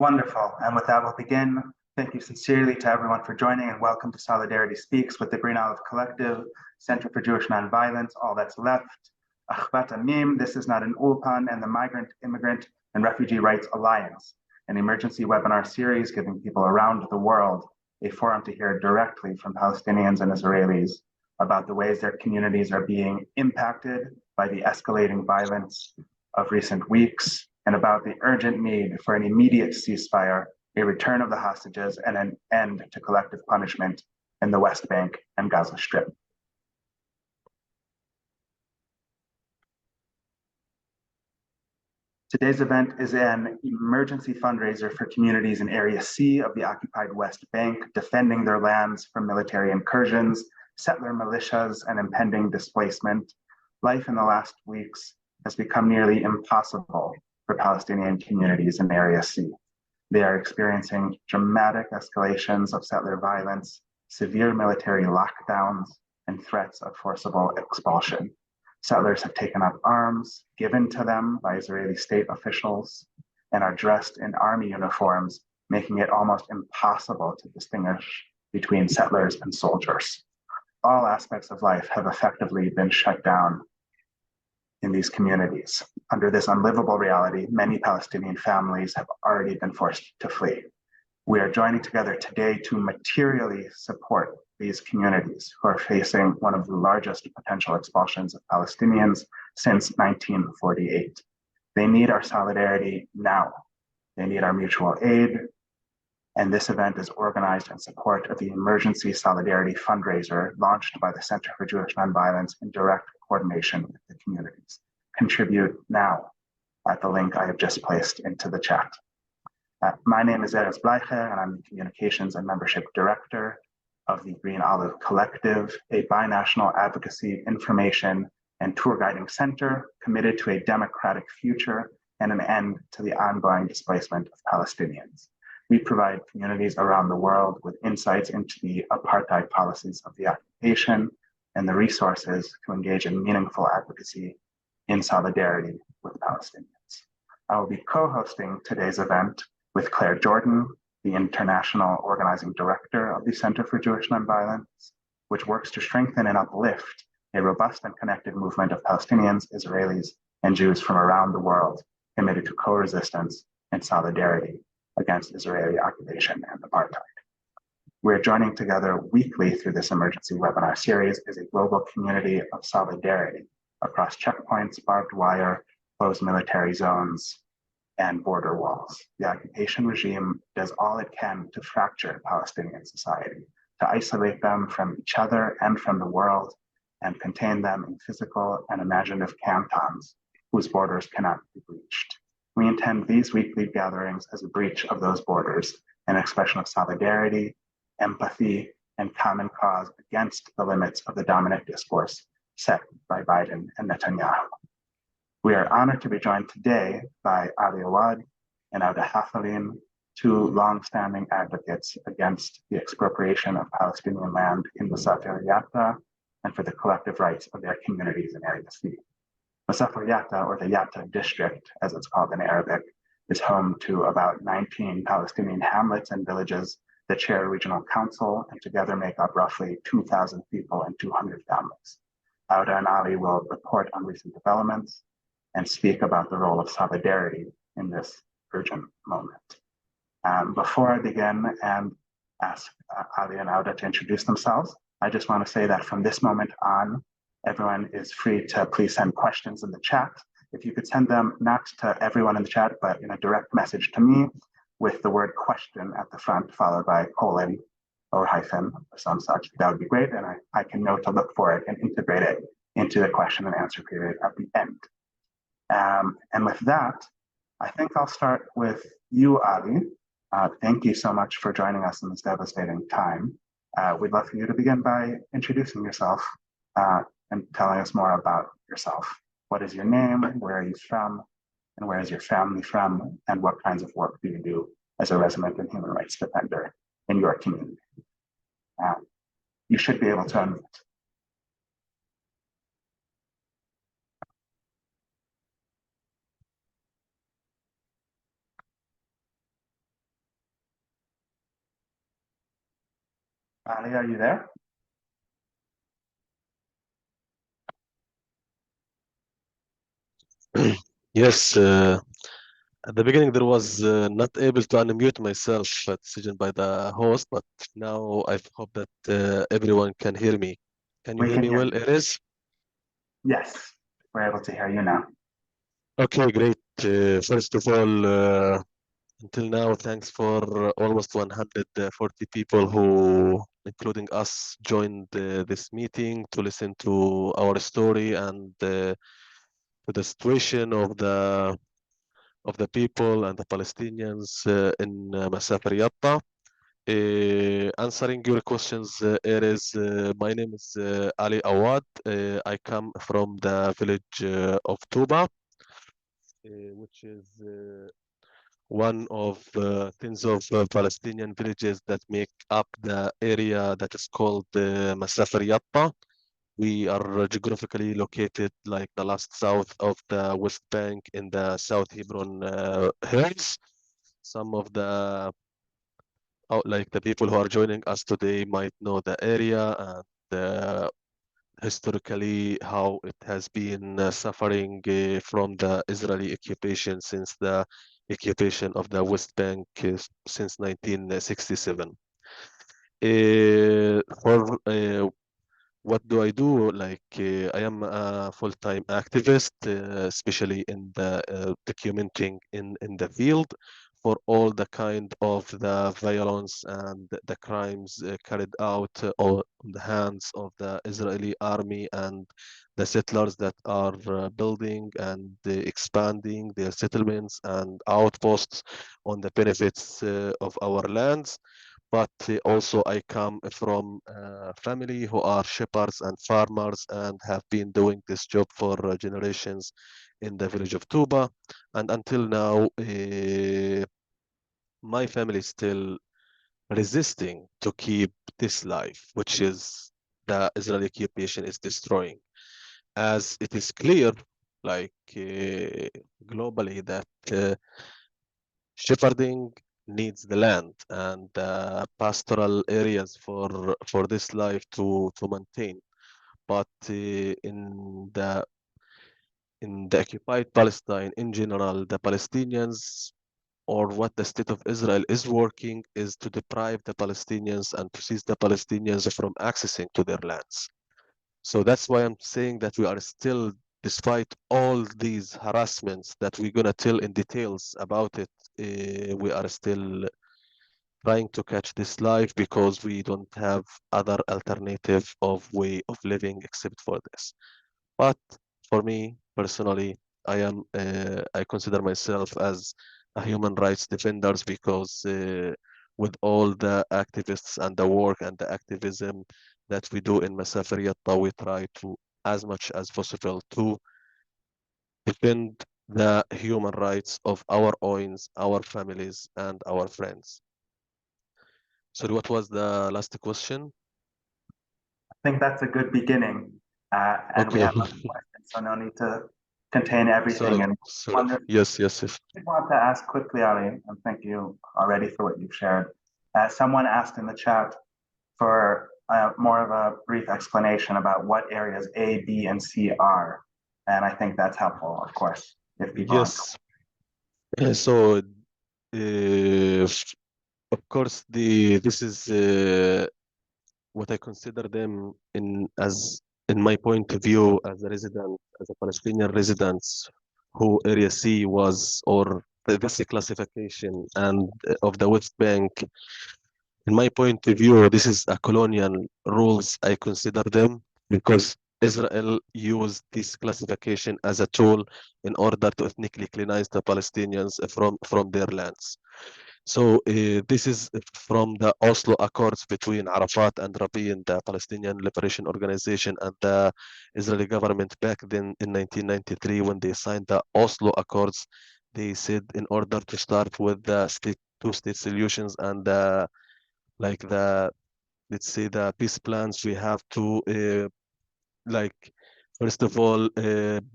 Wonderful. And with that, we'll begin. Thank you sincerely to everyone for joining and welcome to Solidarity Speaks with the Green Olive Collective, Center for Jewish Nonviolence, All That's Left, Achvat Amim, This Is Not an Ulpan, and the Migrant, Immigrant, and Refugee Rights Alliance, an emergency webinar series giving people around the world a forum to hear directly from Palestinians and Israelis about the ways their communities are being impacted by the escalating violence of recent weeks, and about the urgent need for an immediate ceasefire, a return of the hostages, and an end to collective punishment in the West Bank and Gaza Strip. Today's event is an emergency fundraiser for communities in Area C of the occupied West Bank, defending their lands from military incursions, settler militias, and impending displacement. Life in the last weeks has become nearly impossible for Palestinian communities in Area C. They are experiencing dramatic escalations of settler violence, severe military lockdowns, and threats of forcible expulsion. Settlers have taken up arms given to them by Israeli state officials and are dressed in army uniforms, making it almost impossible to distinguish between settlers and soldiers. All aspects of life have effectively been shut down in these communities. Under this unlivable reality, many Palestinian families have already been forced to flee. We are joining together today to materially support these communities who are facing one of the largest potential expulsions of Palestinians since 1948. They need our solidarity now. They need our mutual aid. And this event is organized in support of the Emergency Solidarity Fundraiser launched by the Center for Jewish Nonviolence in direct coordination with the communities. Contribute now at the link I have just placed into the chat. My name is Erez Bleicher, and I'm the Communications and Membership Director of the Green Olive Collective, a binational advocacy, information, and tour guiding center committed to a democratic future and an end to the ongoing displacement of Palestinians. We provide communities around the world with insights into the apartheid policies of the occupation and the resources to engage in meaningful advocacy in solidarity with Palestinians. I will be co-hosting today's event with Claire Jordan, the International Organizing Director of the Center for Jewish Nonviolence, which works to strengthen and uplift a robust and connected movement of Palestinians, Israelis, and Jews from around the world committed to co-resistance and solidarity against Israeli occupation and apartheid. We're joining together weekly through this emergency webinar series as a global community of solidarity across checkpoints, barbed wire, closed military zones, and border walls. The occupation regime does all it can to fracture Palestinian society, to isolate them from each other and from the world, and contain them in physical and imaginative cantons whose borders cannot be breached. We intend these weekly gatherings as a breach of those borders, an expression of solidarity, empathy, and common cause against the limits of the dominant discourse set by Biden and Netanyahu. We are honored to be joined today by Ali Awad and Auda Hafalin, two longstanding advocates against the expropriation of Palestinian land in Musafir Yatta and for the collective rights of their communities in Area C. Musafir Yatta, or the Yatta district, as it's called in Arabic, is home to about 19 Palestinian hamlets and villages that share a regional council and together make up roughly 2,000 people and 200 families. Auda and Ali will report on recent developments and speak about the role of solidarity in this urgent moment. Before I begin and ask Ali and Auda to introduce themselves, I just want to say that from this moment on, everyone is free to please send questions in the chat. If you could send them not to everyone in the chat, but in a direct message to me with the word question at the front, followed by colon or hyphen or some such, that would be great. And I can know to look for it and integrate it into the question and answer period at the end. And with that, I think I'll start with you, Ali. Thank you so much for joining us in this devastating time. We'd love for you to begin by introducing yourself and telling us more about yourself. What is your name? Where are you from? And where is your family from? And what kinds of work do you do as a resident and human rights defender in your community? You should be able to unmute. Ali, are you there? Yes, at the beginning there was not able to unmute myself, a decision by the host, but now I hope that everyone can hear me. Can you We hear can me hear well, you. Erez? Yes, we're able to hear you now. Okay, great. First of all, until now, thanks for almost 140 people who, including us, joined this meeting to listen to our story and to the situation of the people and the Palestinians in Masafer Yatta. Answering your questions, my name is Ali Awad. I come from the village of Tuba, which is one of tens of Palestinian villages that make up the area that is called Masafer Yatta. We are geographically located like the last south of the West Bank in the South Hebron Hills. Some of the like the people who are joining us today might know the area and historically how it has been suffering from the Israeli occupation since the occupation of the West Bank since 1967. For what do I do? Like, I am a full-time activist, especially in the documenting in the field for all the kind of the violence and the crimes carried out on the hands of the Israeli army and the settlers that are building and expanding their settlements and outposts on the benefits of our lands, but also I come from a family who are shepherds and farmers and have been doing this job for generations in the village of Tuba. And until now, my family is still resisting to keep this life, which is the Israeli occupation is destroying. As it is clear, like globally, that shepherding needs the land and pastoral areas for this life to maintain. But in the occupied Palestine in general, the Palestinians or what the state of Israel is working is to deprive the Palestinians and to seize the Palestinians from accessing to their lands. So that's why I'm saying that we are still, despite all these harassments that we're gonna tell in details about it, we are still trying to catch this life because we don't have other alternative of way of living except for this. But for me personally, I consider myself as a human rights defenders because with all the activists and the work and the activism that we do in Masafer Yatta, we try to as much as possible to defend the human rights of our own, our families, and our friends. So what was the last question? I think that's a good beginning. And we Okay. have other questions, so no need to contain everything. Sorry, And sorry. wonder, Yes, yes, yes. I want to ask quickly, Ali, and thank you already for what you've shared. Someone asked in the chat for more of a brief explanation about what areas A, B, and C are. And I think that's helpful, of course, if people aren't. Yes. So, of course, the this is what I consider them in my point of view as a resident, as a Palestinian resident, who Area C was, or this classification and of the West Bank. In my point of view, this is a colonial rules. I consider them because Israel used this classification as a tool in order to ethnically cleanse the Palestinians from their lands. So this is from the Oslo Accords between Arafat and Rabin, the Palestinian Liberation Organization, and the Israeli government back then in 1993 when they signed the Oslo Accords. They said in order to start with the two-state solutions and like the let's say the peace plans, we have to like first of all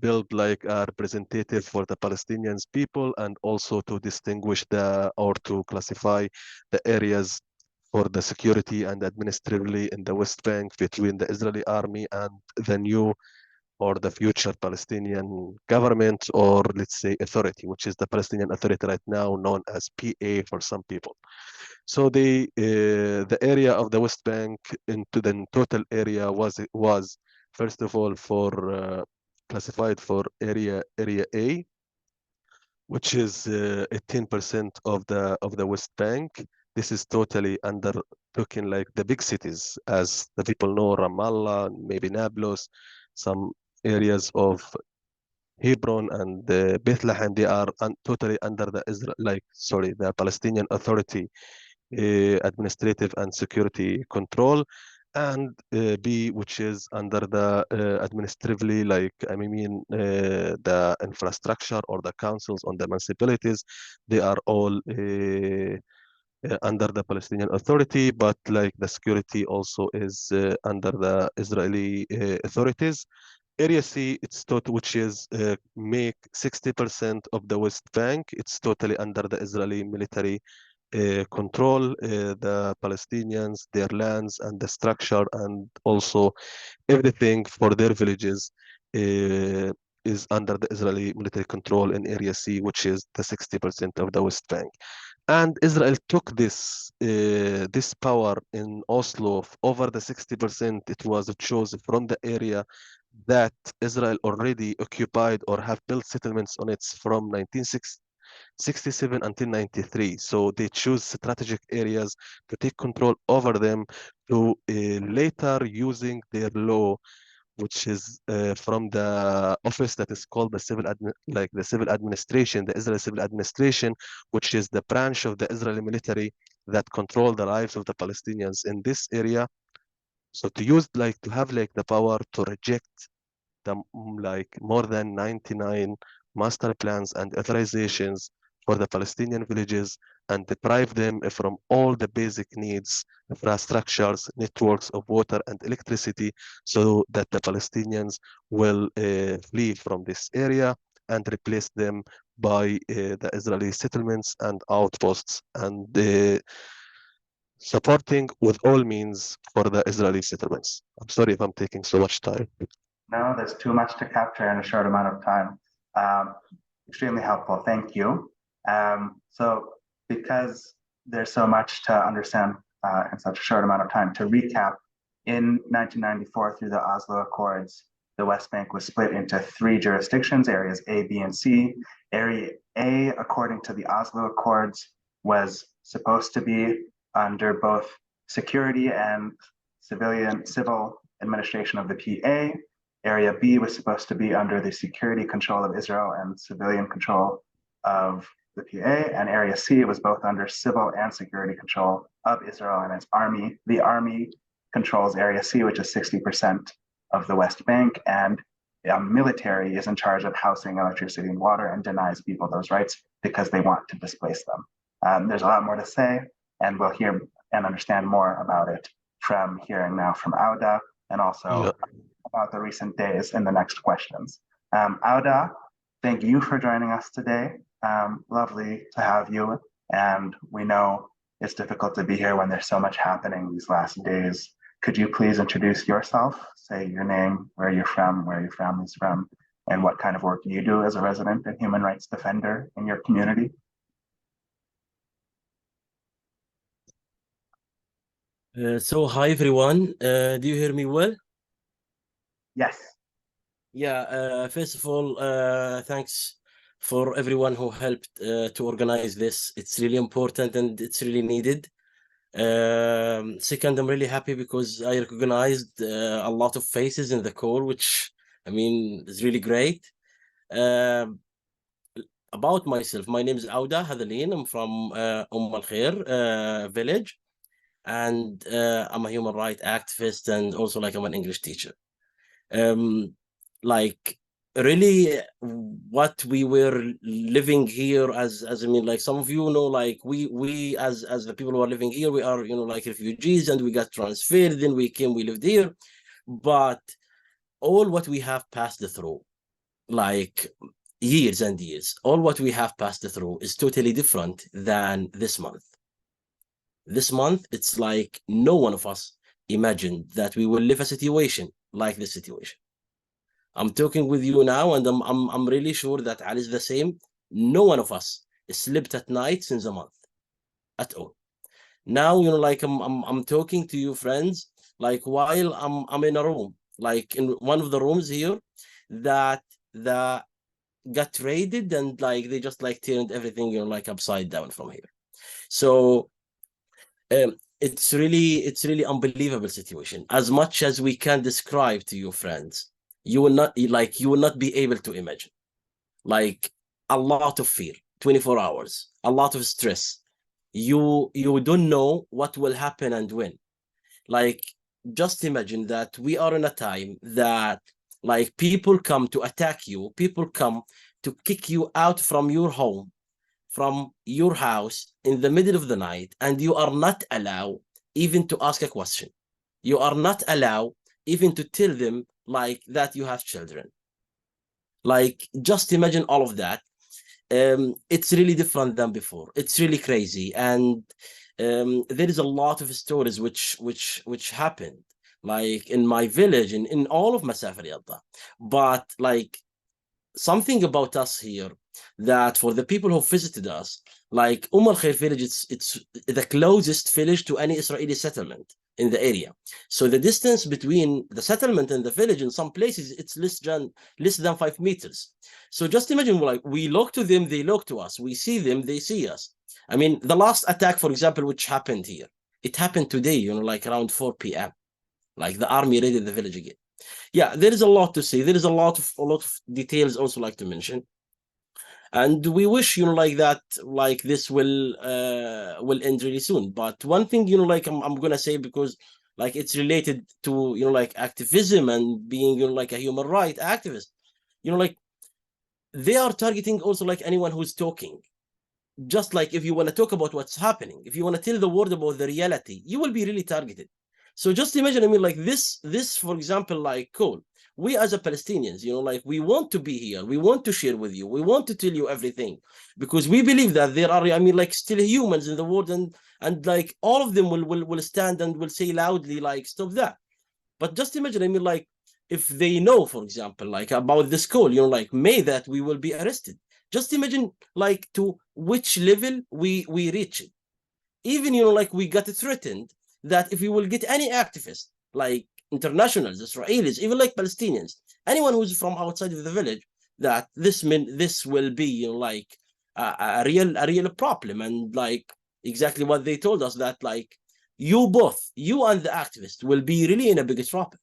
build like a representative for the Palestinians people and also to distinguish the or to classify the areas for the security and administratively in the West Bank between the Israeli army and the new or the future Palestinian government, or let's say authority, which is the Palestinian Authority right now, known as PA for some people. So the area of the West Bank into the total area was first of all for classified for area A, which is 18% of the West Bank. This is totally undertaken like the big cities, as the people know, Ramallah, maybe Nablus, some areas of Hebron and Bethlehem. They are totally under the the Palestinian Authority administrative and security control, and B, which is under the administratively, the infrastructure or the councils on the municipalities. They are all under the Palestinian Authority, but like the security also is under the Israeli authorities. Area C, it's total, which is make 60% of the West Bank. It's totally under the Israeli military control. The Palestinians, their lands and the structure, and also everything for their villages is under the Israeli military control in Area C, which is the 60% of the West Bank. And Israel took this power in Oslo over the 60%. It was chosen from the area that Israel already occupied or have built settlements on it from 1967 until 93. So they choose strategic areas to take control over them, to later using their law, which is from the office that is called the the civil administration, the Israeli civil administration, which is the branch of the Israeli military that control the lives of the Palestinians in this area. So to use to have the power to reject the more than 99 master plans and authorizations for the Palestinian villages, and deprive them from all the basic needs, infrastructures, networks of water and electricity, so that the Palestinians will flee from this area and replace them by the Israeli settlements and outposts, and supporting with all means for the Israeli settlements. I'm sorry if I'm taking so much time. No, there's too much to capture in a short amount of time. Extremely helpful. Thank you. So because there's so much to understand in such a short amount of time, to recap, in 1994 through the Oslo Accords, the West Bank was split into 3 jurisdictions, areas A, B, and C. Area A, according to the Oslo Accords, was supposed to be under both security and civil administration of the PA. Area B was supposed to be under the security control of Israel and civilian control of the PA, and Area C was both under civil and security control of Israel and its army. The army controls Area C, which is 60% of the West Bank, and military is in charge of housing, electricity, and water, and denies people those rights because they want to displace them. There's a lot more to say, and we'll hear and understand more about it from hearing now from Auda, and also about the recent days in the next questions. Auda, thank you for joining us today. Lovely to have you. And we know it's difficult to be here when there's so much happening these last days. Could you please introduce yourself, say your name, where you're from, where your family's from, and what kind of work you do as a resident and human rights defender in your community? So hi everyone, do you hear me well? Yes. Yeah, first of all, thanks for everyone who helped to organize this. It's really important and it's really needed. Second, I'm really happy because I recognized a lot of faces in the call, which I mean is really great. About myself, my name is Auda Hadalin. I'm from Al Khair village, and I'm a human rights activist, and also I'm an English teacher. Really what we were living here as I mean, some of you know, we as the people who are living here, we are, refugees, and we got transferred, then we came, we lived here. But all what we have passed through, years and years, all what we have passed through is totally different than this month. This month, it's like no one of us imagined that we will live a situation like this situation. I'm talking with you now, and I'm really sure that Ali is the same. No one of us slept at night since a month at all. Now, like I'm talking to you friends, like while I'm in a room, like in one of the rooms here, that got raided, and like they just like turned everything, like upside down from here. So it's really unbelievable situation. As much as we can describe to you friends, you will not be able to imagine. Like a lot of fear, 24 hours, a lot of stress. You don't know what will happen and when. Like, just imagine that we are in a time that like people come to attack you, people come to kick you out from your home, from your house in the middle of the night, and you are not allowed even to ask a question. You are not allowed even to tell them like that you have children. Like, just imagine all of that. It's really different than before. It's really crazy, and there is a lot of stories which happened, like in my village, in all of Masafir Yadda. But like something about us here, that for the people who visited us, like Al Khair village, it's the closest village to any Israeli settlement in the area. So the distance between the settlement and the village in some places, it's less than 5 meters. So just imagine, like we look to them, they look to us, we see them, they see us. I mean, the last attack, for example, which happened here, it happened today, like around 4 p.m. Like the army raided the village again. Yeah, there is a lot to say. There is a lot of details also like to mention, and we wish, like that, like this will end really soon. But one thing, like I'm gonna say, because like it's related to, like activism and being, like a human right activist, like they are targeting also like anyone who's talking. Just like if you want to talk about what's happening, if you want to tell the world about the reality, you will be really targeted. So just imagine, I mean, like this, for example, like cool. We as a Palestinians, like we want to be here, we want to share with you, we want to tell you everything, because we believe that there are, I mean, like still humans in the world, and like all of them will stand and will say loudly, like, stop that. But just imagine, I mean, like if they know, for example, like about this call, like may that we will be arrested. Just imagine, like to which level we reach it. Even, like we got threatened that if we will get any activist, like internationals, Israelis, even like Palestinians, anyone who's from outside of the village, that this will be, like a real problem. And like exactly what they told us, that like you and the activist will be really in a big trouble.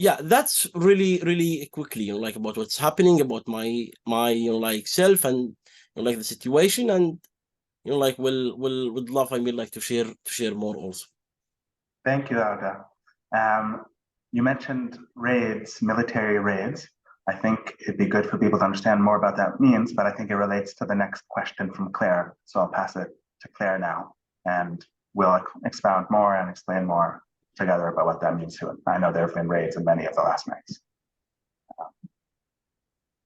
Yeah, that's really quickly, like about what's happening, about my like self, and like the situation, and like would love, I mean, like to share more also. Thank you, Auda. You mentioned raids, military raids. I think it'd be good for people to understand more about that means, but I think it relates to the next question from Claire. So I'll pass it to Claire now, and we'll expound more and explain more together about what that means to it. I know there have been raids in many of the last nights.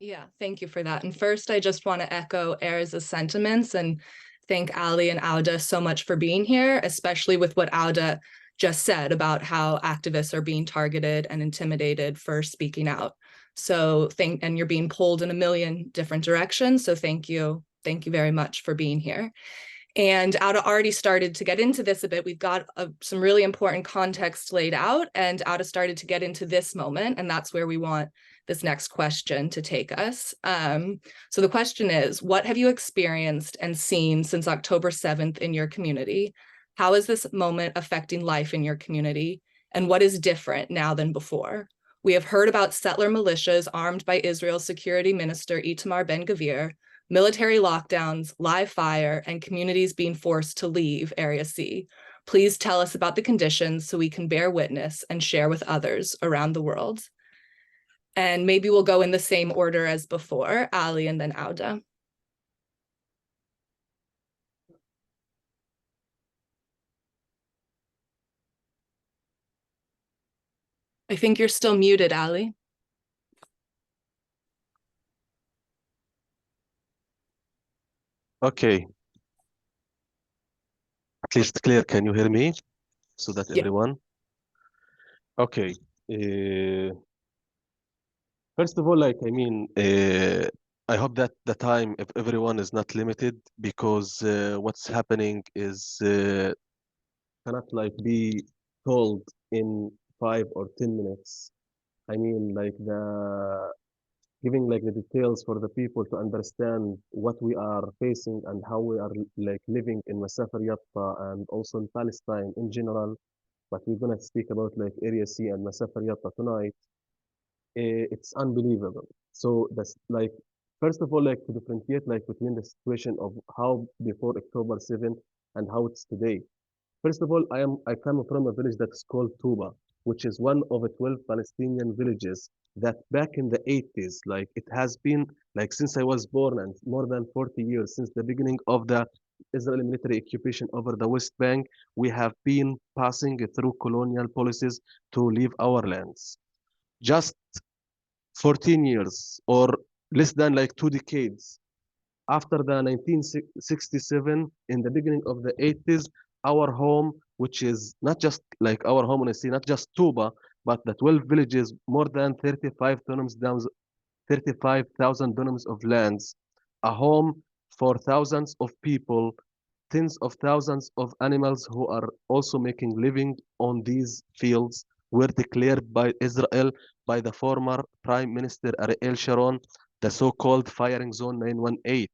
Yeah, thank you for that. And first, I just want to echo Erez's sentiments and thank Ali and Auda so much for being here, especially with what Auda just said about how activists are being targeted and intimidated for speaking out. So and you're being pulled in a million different directions. So thank you. Thank you very much for being here. And Auda already started to get into this a bit. We've got some really important context laid out, and Auda started to get into this moment, and that's where we want this next question to take us. So the question is, what have you experienced and seen since October 7th in your community? How is this moment affecting life in your community? And what is different now than before? We have heard about settler militias armed by Israel's Security Minister Itamar Ben-Gvir, military lockdowns, live fire, and communities being forced to leave Area C. Please tell us about the conditions so we can bear witness and share with others around the world. And maybe we'll go in the same order as before, Ali and then Auda. I think you're still muted, Ali. Okay. at least clear. Can you hear me? So that Yeah. everyone. Okay. First of all, like I hope that the time of everyone is not limited because what's happening is cannot like be told in 5 or 10 minutes. I mean, like the giving like the details for the people to understand what we are facing and how we are like living in Masafer Yatta and also in Palestine in general. But we're gonna speak about like Area C and Masafer Yatta tonight. It's unbelievable. So that's like first of all, like to differentiate like between the situation of how before October 7 and how it's today. First of all, I come from a village that's called Tuba, which is one of the 12 Palestinian villages that back in the 80s, like it has been like since I was born and more than 40 years since the beginning of the Israeli military occupation over the West Bank, we have been passing through colonial policies to leave our lands. Just 14 years or less than like 2 decades after the 1967, in the beginning of the 80s, our home, which is not just like our home, when I say not just Tuba, but the 12 villages, more than 35,000 dunums of lands, a home for thousands of people, tens of thousands of animals who are also making living on these fields were declared by Israel by the former Prime Minister Ariel Sharon, the so-called firing zone 918.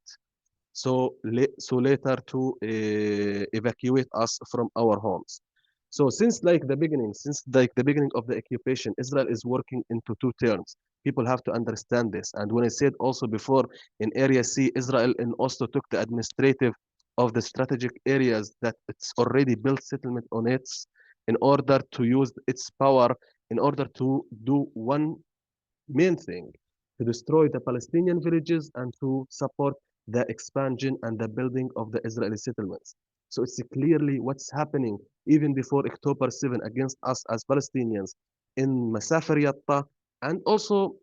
So later to evacuate us from our homes. So since like the beginning, since like the beginning of the occupation, Israel is working into two terms. People have to understand this. And when I said also before, in Area C, Israel and Oslo took the administrative of the strategic areas that it's already built settlement on its in order to use its power in order to do one main thing, to destroy the Palestinian villages and to support the expansion and the building of the Israeli settlements. So it's clearly what's happening even before October 7 against us as Palestinians in Masafer Yatta. And also,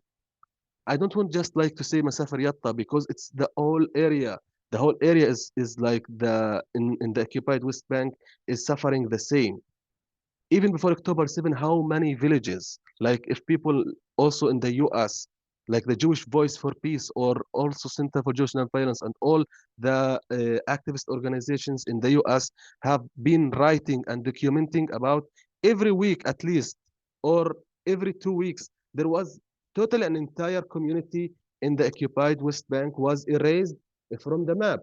I don't want just like to say Masafer Yatta because it's the whole area. The whole area is like in the occupied West Bank is suffering the same even before October 7, how many villages, like if people also in the US, like the Jewish Voice for Peace or also Center for Jewish Nonviolence and all the activist organizations in the US have been writing and documenting about every week at least, or every 2 weeks, there was totally an entire community in the occupied West Bank was erased from the map.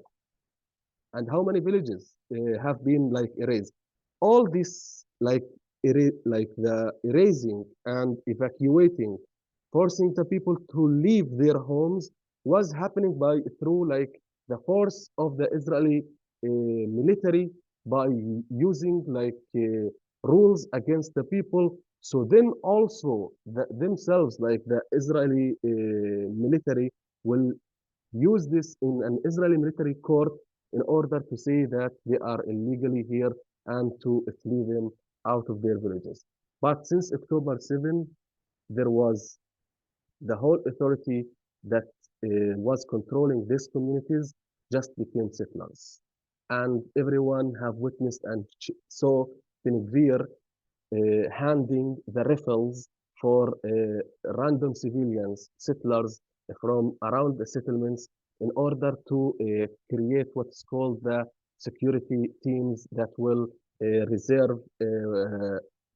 And how many villages have been like erased? All this like the erasing and evacuating, forcing the people to leave their homes was happening by through like the force of the Israeli military by using like rules against the people. So then also themselves, like the Israeli military, will use this in an Israeli military court in order to say that they are illegally here and to flee them out of their villages. But since October 7, there was the whole authority that was controlling these communities just became settlers. And everyone have witnessed and saw Benegvir handing the rifles for random civilians, settlers from around the settlements in order to create what's called the security teams that will reserve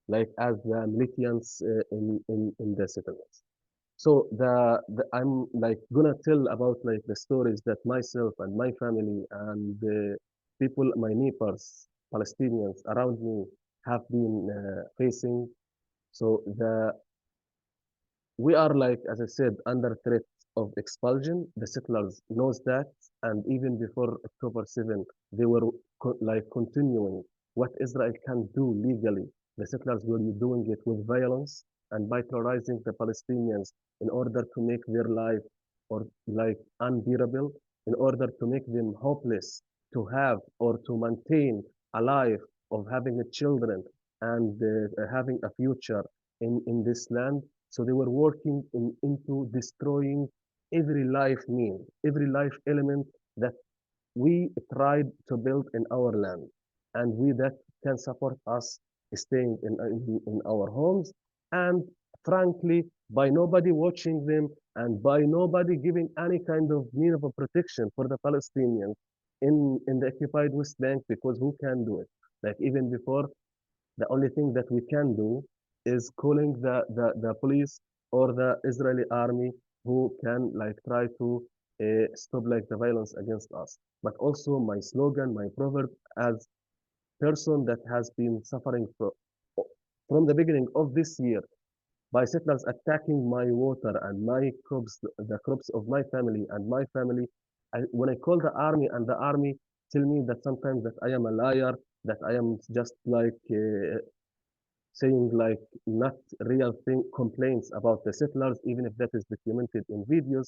like as the militias in the settlements. So I'm like gonna tell about like the stories that myself and my family and the people, my neighbors, Palestinians around me have been facing. So we are like, as I said, under threat of expulsion. The settlers knows that, and even before October 7, they were like continuing what Israel can do legally. The settlers were doing it with violence and by terrorizing the Palestinians in order to make their life or like unbearable, in order to make them hopeless to have or to maintain a life of having children and having a future in this land. So they were working into destroying every life mean, every life element that we tried to build in our land. and we that can support us staying in our homes. And frankly, by nobody watching them and by nobody giving any kind of meaningful protection for the Palestinians in the occupied West Bank, because who can do it? Like even before, the only thing that we can do is calling the police or the Israeli army who can like try to stop like the violence against us. But also my slogan, my proverb, as person that has been suffering from the beginning of this year by settlers attacking my water and my crops, the crops of my family and my family. When I call the army and the army tell me that sometimes that I am a liar, that I am just like saying like not real thing complaints about the settlers, even if that is documented in videos.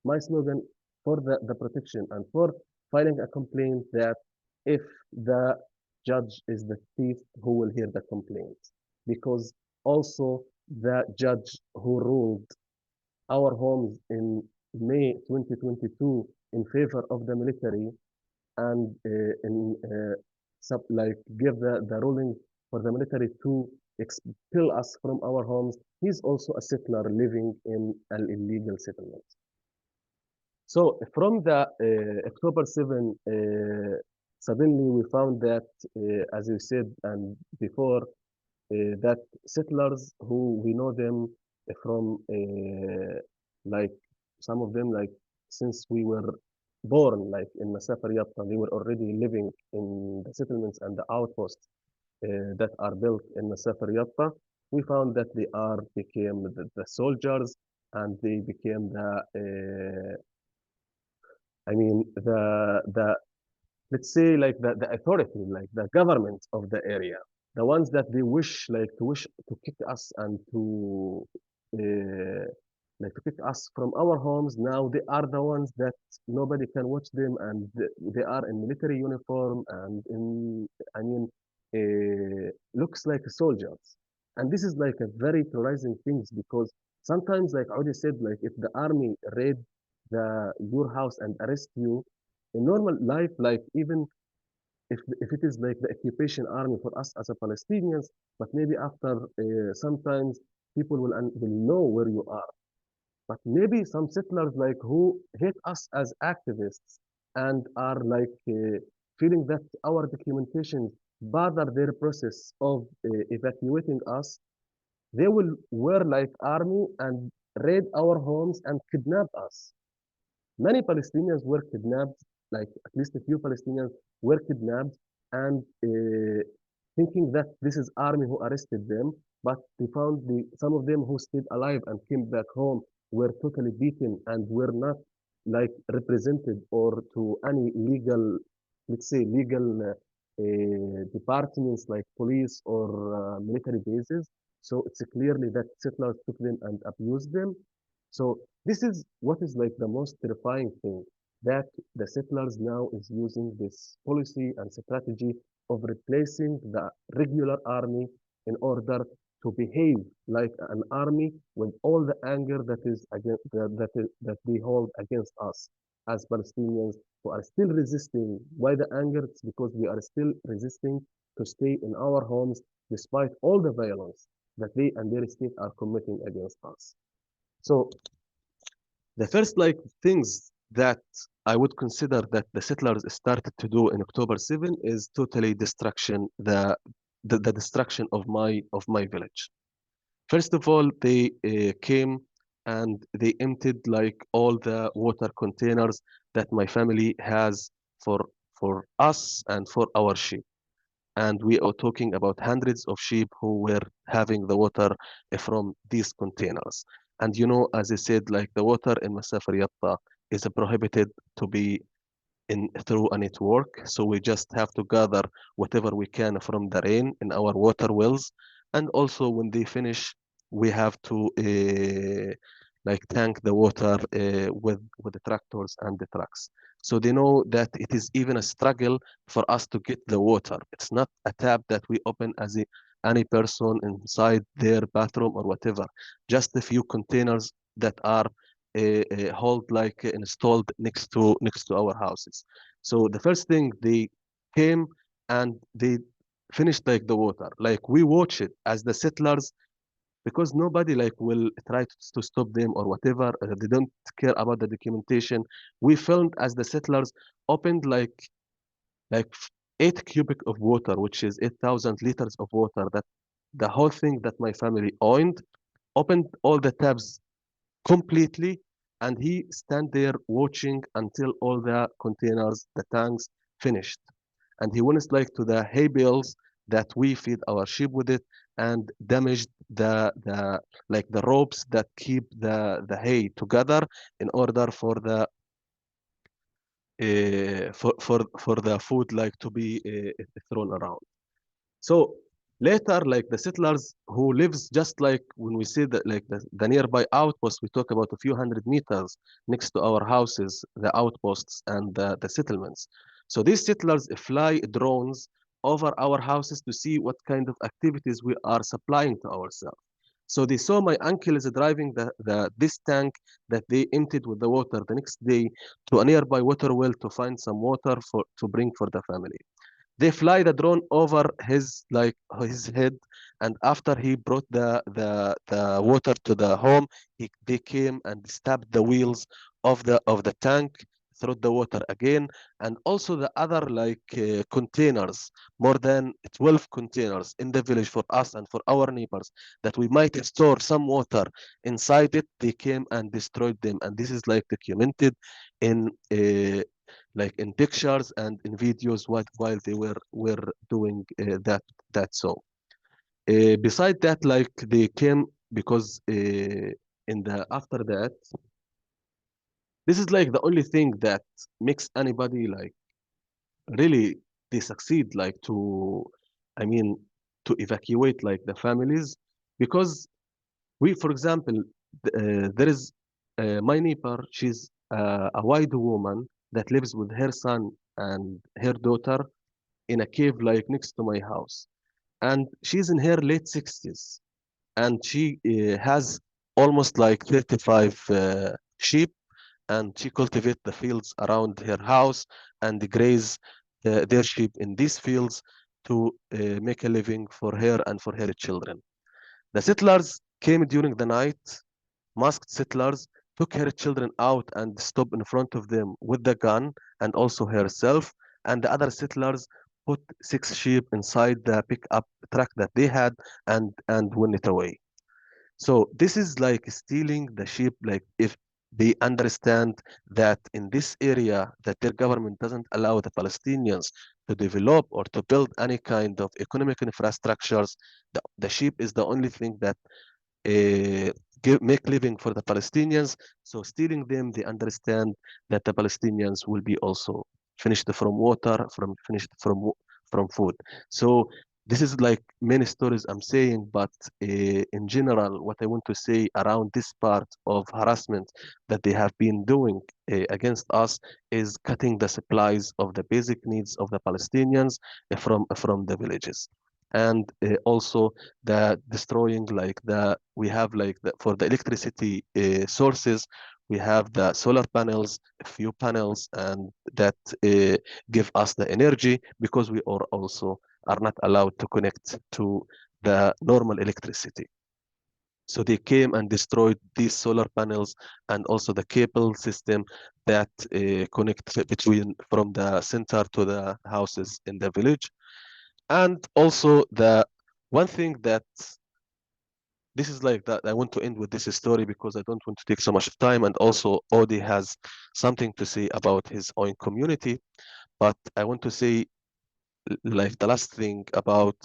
My slogan for the protection and for filing a complaint that if the judge is the thief, who will hear the complaint? Because also the judge who ruled our homes in May 2022 in favor of the military and like give the ruling for the military to expel us from our homes. He's also a settler living in an illegal settlement. So from the October 7, suddenly we found that, as you said, and before, that settlers who we know them from like some of them like since we were born like in Masafer Yatta, they were already living in the settlements and the outposts that are built in Masafer Yatta. We found that they became the soldiers and they became the let's say like the authority, like the government of the area, the ones that they wish to kick us and to like to kick us from our homes. Now they are the ones that nobody can watch them, and they are in military uniform and in looks like soldiers. And this is like a very terrorizing things, because sometimes, like Audi said, like if the army raid your house and arrest you in normal life, like even if it is like the occupation army for us as a Palestinians, but maybe after sometimes people will know where you are. But maybe some settlers like who hate us as activists and are like feeling that our documentation bother their process of evacuating us, they will wear like army and raid our homes and kidnap us. Many Palestinians were kidnapped, like at least a few Palestinians were kidnapped, and thinking that this is army who arrested them, but they found some of them who stayed alive and came back home were totally beaten and were not like represented or to any legal, let's say legal departments like police or military bases. So it's clearly that settlers took them and abused them. So this is what is like the most terrifying thing, that the settlers now is using this policy and strategy of replacing the regular army in order to behave like an army with all the anger that is against that they hold against us as Palestinians who are still resisting. Why the anger? It's because we are still resisting to stay in our homes despite all the violence that they and their state are committing against us. So the first like things that I would consider that the settlers started to do in October 7 is totally destruction, the destruction of my village. First of all, they came and they emptied like all the water containers that my family has for us and for our sheep. And we are talking about hundreds of sheep who were having the water from these containers. And you know, as I said, like the water in Masafer Yatta is prohibited to be in through a network. So we just have to gather whatever we can from the rain in our water wells. And also when they finish, we have to like tank the water with the tractors and the trucks. So they know that it is even a struggle for us to get the water. It's not a tap that we open as any person inside their bathroom or whatever. Just a few containers that are hold like installed next to our houses. So the first thing they came and they finished like the water. Like we watch it as the settlers, because nobody like will try to stop them or whatever. They don't care about the documentation. We filmed as the settlers opened like 8 cubic of water, which is 8,000 liters of water, that the whole thing that my family owned, opened all the tabs completely, and he stand there watching until all the containers, the tanks finished. And he went like to the hay bales that we feed our sheep with it, and damaged the like the ropes that keep the hay together in order for the for the food like to be thrown around. So later, like the settlers who lives just like when we say that like the nearby outpost, we talk about a few hundred meters next to our houses, the outposts and the settlements. So these settlers fly drones over our houses to see what kind of activities we are supplying to ourselves. So they saw my uncle is driving this tank that they emptied with the water the next day to a nearby water well to find some water to bring for the family. They fly the drone over his head, and after he brought the water to the home, they came and stabbed the wheels of the tank, threw the water again, and also the other containers, more than 12 containers in the village for us and for our neighbors that we might store some water inside it. They came and destroyed them, and this is like documented in like in pictures and in videos while they were doing that. So beside that, like they came because in the after that, this is like the only thing that makes anybody like really they succeed like to, I mean, to evacuate like the families, because we, for example, there is my neighbor. She's a white woman that lives with her son and her daughter in a cave like next to my house, and she's in her late 60s, and she has almost like 35 sheep, and she cultivates the fields around her house and graze their sheep in these fields to make a living for her and for her children. The settlers came during the night, masked settlers, took her children out and stopped in front of them with the gun, and also herself. And the other settlers put 6 sheep inside the pickup truck that they had, and went it away. So this is like stealing the sheep. Like if they understand that in this area that their government doesn't allow the Palestinians to develop or to build any kind of economic infrastructures, the sheep is the only thing that make living for the Palestinians. So stealing them, they understand that the Palestinians will be also finished from water, finished from food. So this is like many stories I'm saying, but in general, what I want to say around this part of harassment that they have been doing against us is cutting the supplies of the basic needs of the Palestinians from the villages. And also the destroying like we have like for the electricity sources, we have the solar panels, a few panels, and that give us the energy, because we are also are not allowed to connect to the normal electricity. So they came and destroyed these solar panels and also the cable system that connect between from the center to the houses in the village. And also the one thing that this is like that I want to end with this story because I don't want to take so much time, and also Odi has something to say about his own community. But I want to say like the last thing about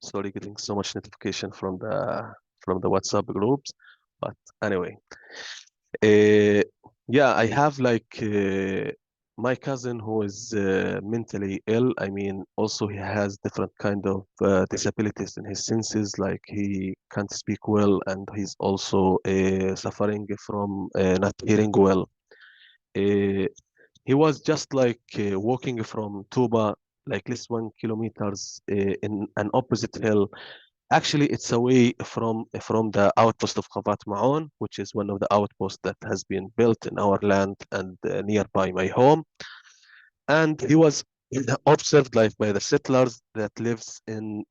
sorry, getting so much notification from the WhatsApp groups. But anyway, uh, yeah, I have like my cousin who is mentally ill. I mean, also he has different kind of disabilities in his senses, like he can't speak well, and he's also suffering from not hearing well. Uh, he was just like walking from Tuba, like less 1 kilometers in an opposite hill. Actually, it's away from the outpost of Khabat Ma'on, which is one of the outposts that has been built in our land and nearby my home. and he was observed like by the settlers that lives in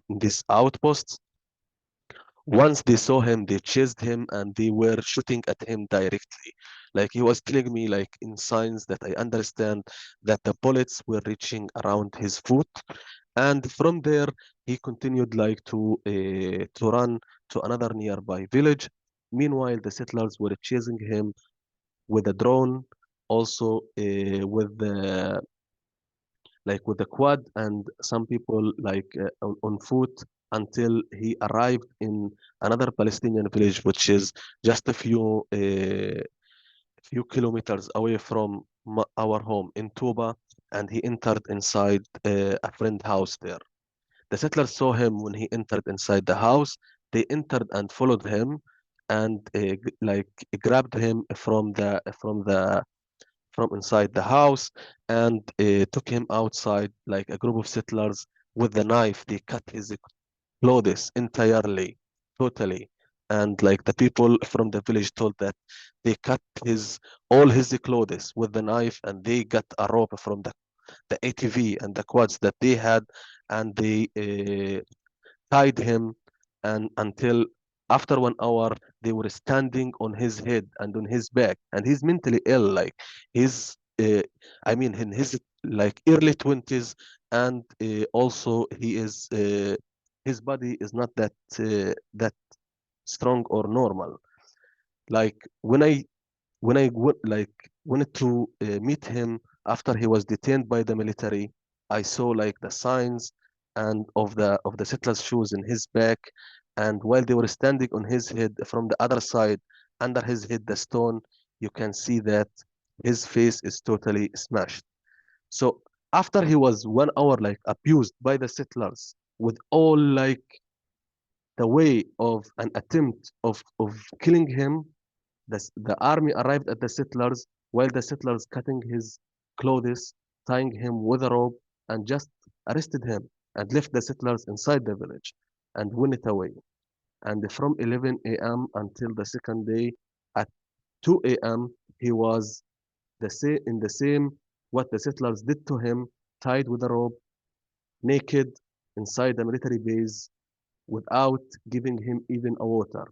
this outpost. Once they saw him, they chased him and they were shooting at him directly. Like he was telling me, like in signs that I understand, that the bullets were reaching around his foot. And from there, he continued like to run to another nearby village. Meanwhile, the settlers were chasing him with a drone, also with the quad, and some people like on foot, until he arrived in another Palestinian village, which is just a few kilometers away from our home in Tuba, and he entered inside a friend house there. The settlers saw him when he entered inside the house. They entered and followed him, and like grabbed him from inside the house, and took him outside. Like a group of settlers with the knife, they cut his clothes entirely, totally. And like the people from the village told that they cut all his clothes with the knife, and they got a rope from the ATV and the quads that they had, and they tied him, and until after 1 hour they were standing on his head and on his back, and he's mentally ill. Like he's I mean in his like early 20s, and also he is his body is not that strong or normal. Like when I wanted to meet him after he was detained by the military, I saw like the signs and of the settlers' shoes in his back, and while they were standing on his head from the other side, under his head the stone, you can see that his face is totally smashed. So after he was 1 hour like abused by the settlers with all like the way of an attempt of killing him, the army arrived at the settlers, while the settlers cutting his clothes, tying him with a rope, and just arrested him and left the settlers inside the village and went away. And from 11 a.m. until the second day at 2 a.m., he was in the same what the settlers did to him, tied with a rope, naked, inside the military base, without giving him even a water.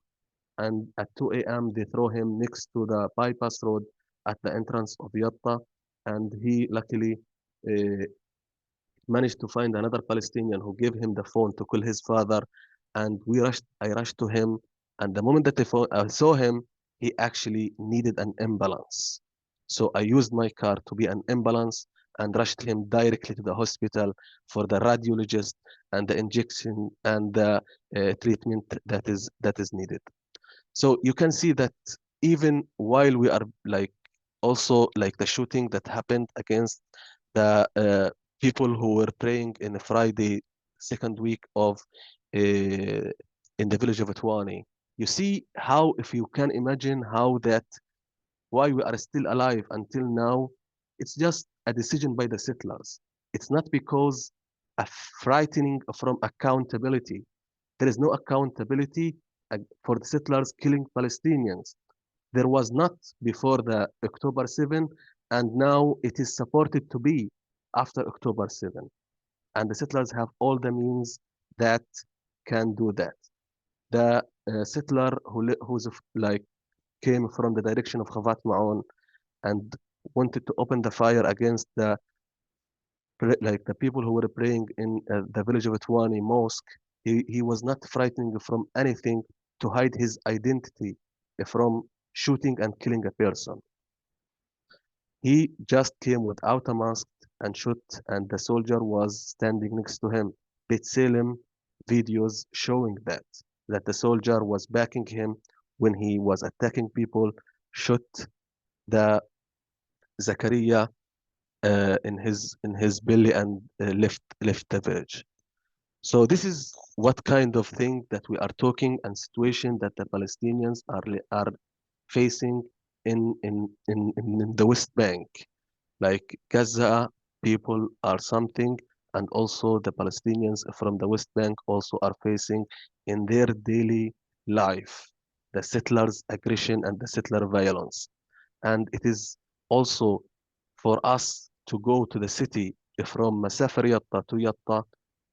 And at 2 a.m. they throw him next to the bypass road at the entrance of Yatta, and he luckily uh, managed to find another Palestinian who gave him the phone to call his father, and I rushed to him, and the moment that I saw him, he actually needed an ambulance. So I used my car to be an ambulance and rushed him directly to the hospital for the radiologist and the injection and the treatment that is needed. So you can see that even while we are like also like the shooting that happened against the people who were praying in the Friday second week of in the village of Atwani, you see how, if you can imagine how that why we are still alive until now, it's just a decision by the settlers. It's not because a frightening from accountability. There is no accountability for the settlers killing Palestinians. There was not before the October 7, and now it is supported to be after October 7. And the settlers have all the means that can do that. The settler who's like came from the direction of Khavat Ma'on and wanted to open the fire against the people who were praying in the village of Itwani mosque. He was not frightened from anything to hide his identity from shooting and killing a person. He just came without a mask and shot, and the soldier was standing next to him. B'Tselem videos showing that the soldier was backing him when he was attacking people, shot the Zakaria in his belly, and left the village. So this is what kind of thing that we are talking, and situation that the Palestinians are facing in the West Bank. Like Gaza people are something, and also the Palestinians from the West Bank also are facing in their daily life the settlers' aggression and the settler violence. And it is also for us to go to the city from Masafar Yatta to Yatta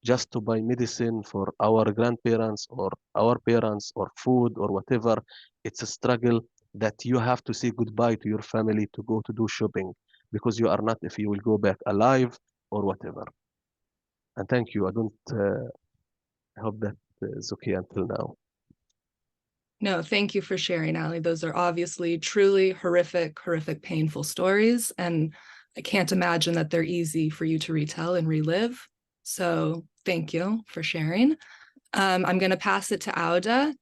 just to buy medicine for our grandparents or our parents or food or whatever. It's a struggle that you have to say goodbye to your family to go to do shopping because you are not if you will go back alive or whatever. And thank you. I don't hope that is okay until now. No, thank you for sharing, Ali. Those are obviously truly horrific, painful stories. And I can't imagine that they're easy for you to retell and relive. So thank you for sharing. I'm going to pass it to Auda.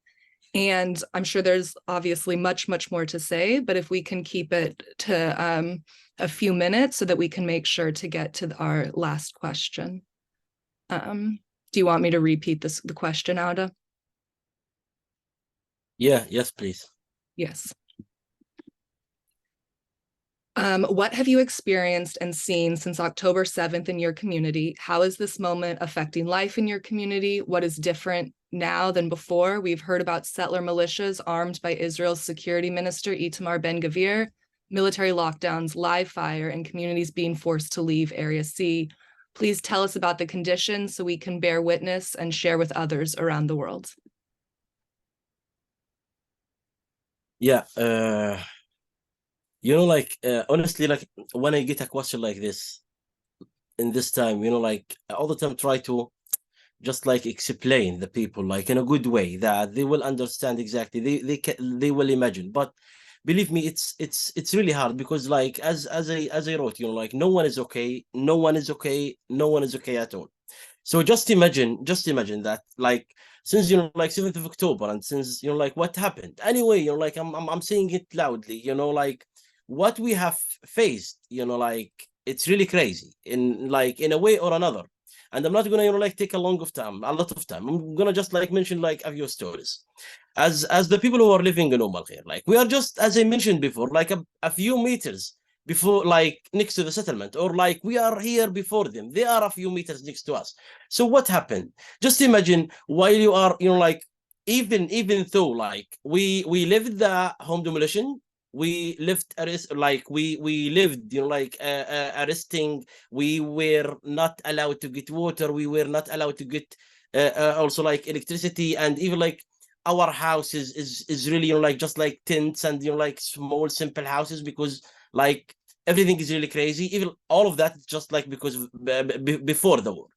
And I'm sure there's obviously much more to say, but if we can keep it to a few minutes so that we can make sure to get to our last question. Do you want me to repeat the question, Auda? Yeah, yes, please. Yes. What have you experienced and seen since October 7th in your community? How is this moment affecting life in your community? What is different now than before? We've heard about settler militias armed by Israel's security minister, Itamar Ben-Gvir, military lockdowns, live fire, and communities being forced to leave Area C. Please tell us about the conditions so we can bear witness and share with others around the world. Yeah, you know, like honestly, like when I get a question like this in this time, you know, like all the time try to just like explain the people like in a good way that they will understand exactly. They will imagine. But believe me, it's really hard because like as I wrote, you know, like no one is okay, no one is okay, no one is okay at all. So just imagine that like since you know like 7th of October and since you know like what happened anyway, you know like I'm saying it loudly, you know like what we have faced, you know like it's really crazy in like in a way or another. And I'm not gonna you know like take a lot of time. I'm gonna just like mention like a few stories. As the people who are living in Khair, like we are just as I mentioned before, like a few meters before like next to the settlement, or like we are here before them, they are a few meters next to us. So what happened? Just imagine while you are you know like even though like we lived the home demolition, we lived like we lived you know like arresting, we were not allowed to get water, we were not allowed to get also like electricity, and even like our houses is really you know like just like tents and you know like small simple houses because like everything is really crazy. Even all of that just like because of, before the war.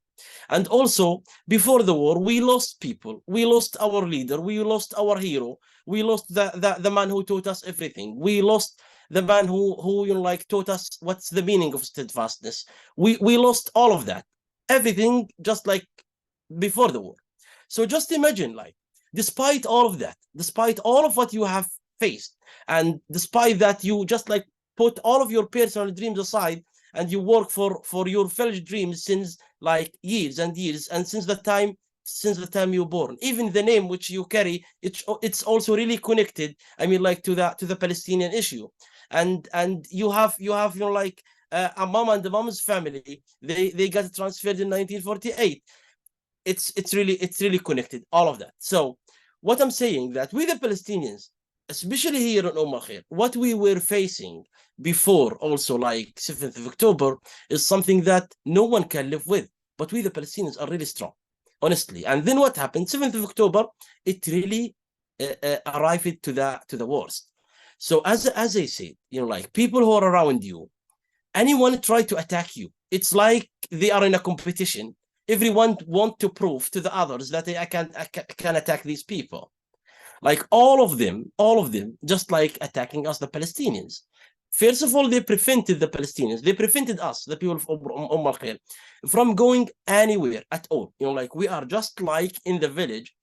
And also before the war we lost people, we lost our leader, we lost our hero, we lost the man who taught us everything, we lost the man who you know like taught us what's the meaning of steadfastness. We lost all of that, everything just like before the war. So just imagine like despite all of that, despite all of what you have faced, and despite that you just like put all of your personal dreams aside and you work for your village dreams since like years and years, and since the time you were born. Even the name which you carry, it's also really connected, I mean like to the Palestinian issue. And you have you know like a mom and the mom's family, they got transferred in 1948. It's really connected, all of that. So what I'm saying that we the Palestinians, especially here in Khair, what we were facing before also like 7th of October is something that no one can live with. But we the Palestinians are really strong, honestly. And then what happened? 7th of October, it really arrived to the worst. So as I said, you know, like people who are around you, anyone try to attack you, it's like they are in a competition. Everyone want to prove to the others that I can attack these people. Like all of them just like attacking us, the Palestinians. First of all, they prevented the Palestinians, they prevented us, the people of Khair, from going anywhere at all. You know, like we are just like in the village,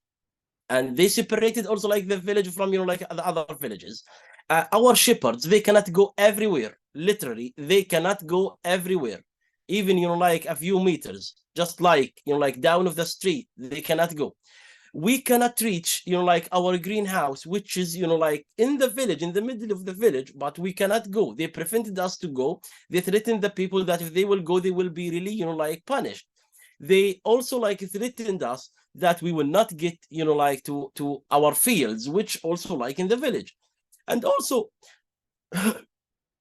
and they separated also like the village from you know like the other villages. Our shepherds, they cannot go everywhere. Literally, they cannot go everywhere. Even you know like a few meters, just like you know like down of the street, they cannot go. We cannot reach you know like our greenhouse, which is you know like in the village, in the middle of the village, but we cannot go. They prevented us to go. They threatened the people that if they will go, they will be really you know like punished. They also like threatened us that we will not get you know like to our fields, which also like in the village. And also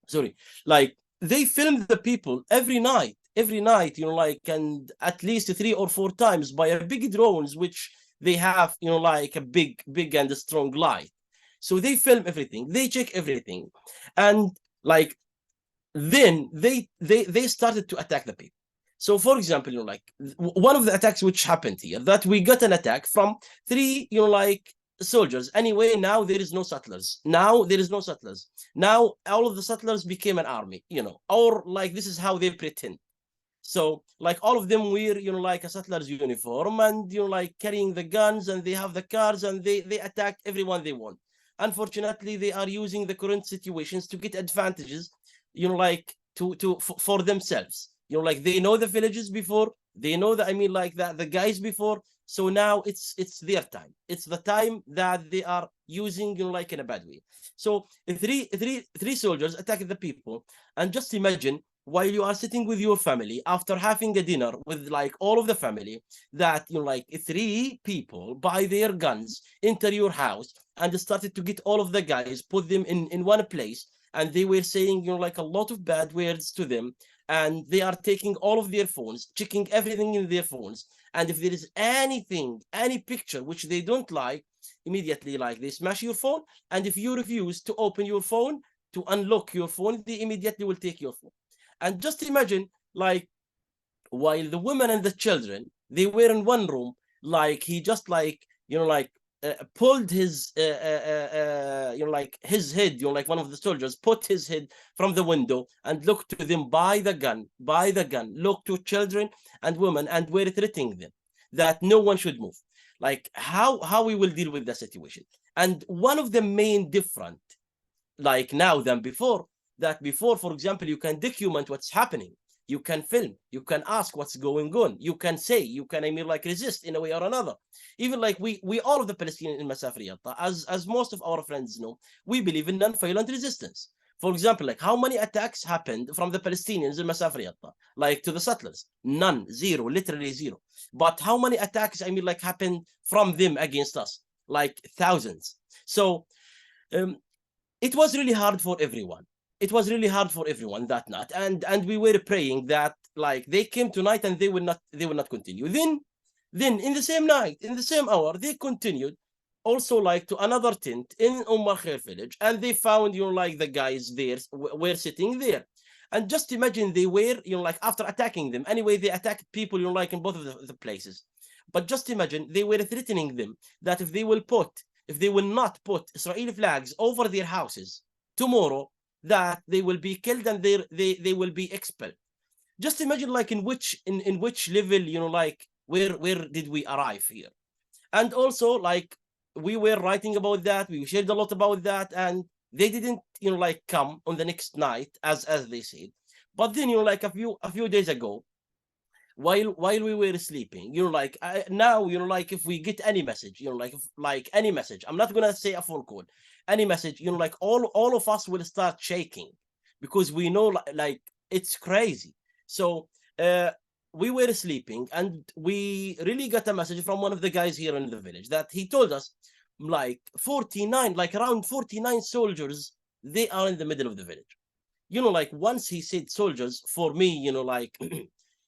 sorry, like they film the people every night, you know, like, and at least 3 or 4 times by a big drones, which they have, you know, like a big and a strong light. So they film everything, they check everything, and like then they started to attack the people. So for example, you know, like one of the attacks which happened here, that we got an attack from 3, you know, like soldiers. Anyway, now there is no settlers. Now there is no settlers. Now all of the settlers became an army, you know, or like this is how they pretend. So like all of them wear, you know, like a settler's uniform, and you know, like carrying the guns, and they have the cars, and they attack everyone they want. Unfortunately, they are using the current situations to get advantages, you know, like for themselves. You know, like they know the villages before, they know that, I mean, like that the guys before. So now it's their time. It's the time that they are using, you know, like in a bad way. So three soldiers attacked the people, and just imagine, while you are sitting with your family after having a dinner with like all of the family, that, you know, like 3 people buy their guns, enter your house, and started to get all of the guys, put them in one place, and they were saying, you know, like a lot of bad words to them, and they are taking all of their phones, checking everything in their phones, and if there is anything, any picture which they don't like, immediately like they smash your phone, and if you refuse to open your phone, to unlock your phone, they immediately will take your phone. And just imagine, like, while the women and the children, they were in one room, like he just like, you know, like pulled his you know, like his head, you know, like one of the soldiers put his head from the window and looked to them by the gun, looked to children and women, and were threatening them that no one should move. Like how we will deal with the situation. And one of the main different, like now than before, that before, for example, you can document what's happening, you can film, you can ask what's going on, you can say, you can, I mean, like resist in a way or another. Even like we all of the Palestinians in Masafriyata, as most of our friends know, we believe in non-violent resistance. For example, like how many attacks happened from the Palestinians in Masafriyata, like to the settlers? None, zero, literally zero. But how many attacks, I mean, like happened from them against us? Like thousands. So it was really hard for everyone. It was really hard for everyone that night, and we were praying that like they came tonight and they will not continue. Then in the same night, in the same hour, they continued also like to another tent in Khair village, and they found, you know, like the guys there were sitting there. And just imagine, they were, you know, like after attacking them, anyway, they attacked people, you know, like in both of the places. But just imagine, they were threatening them that if they will not put Israeli flags over their houses tomorrow, that they will be killed and they will be expelled. Just imagine, like in which level, you know, like where did we arrive here? And also, like, we were writing about that, we shared a lot about that, and they didn't, you know, like come on the next night as they said. But then, you know, like a few days ago, while we were sleeping, you know, like now, you know, like if we get any message, you know, like any message, I'm not gonna say a phone call, any message, you know, like all of us will start shaking, because we know like it's crazy. So we were sleeping, and we really got a message from one of the guys here in the village, that he told us like 49, like around 49 soldiers, they are in the middle of the village. You know, like once he said soldiers, for me, you know, like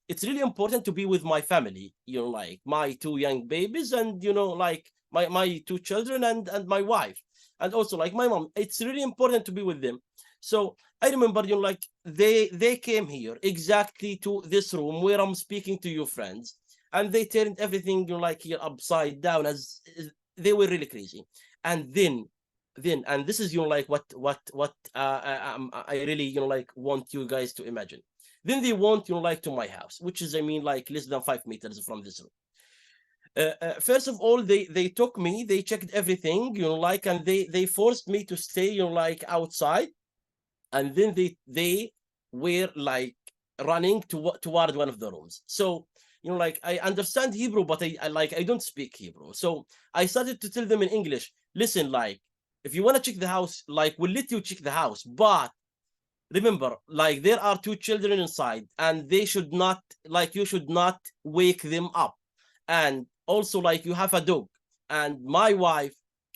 it's really important to be with my family, you know, like my 2 young babies, and, you know, like my 2 children and my wife, and also like my mom. It's really important to be with them. So I remember, you know, like they came here exactly to this room where I'm speaking to your friends, and they turned everything, you know, like here upside down, as they were really crazy. And then and this is, you know, like what I really, you know, like want you guys to imagine. Then they went, you know, like to my house, which is, I mean, like less than 5 meters from this room. First of all, they took me, they checked everything, you know, like, and they forced me to stay, you know, like outside. And then they were like running toward one of the rooms. So, you know, like I understand Hebrew, but I don't speak Hebrew. So I started to tell them in English, listen, like, if you want to check the house, like, we'll let you check the house, but remember, like, there are 2 children inside, and they should not, like, you should not wake them up. And also, like, you have a dog, and my wife,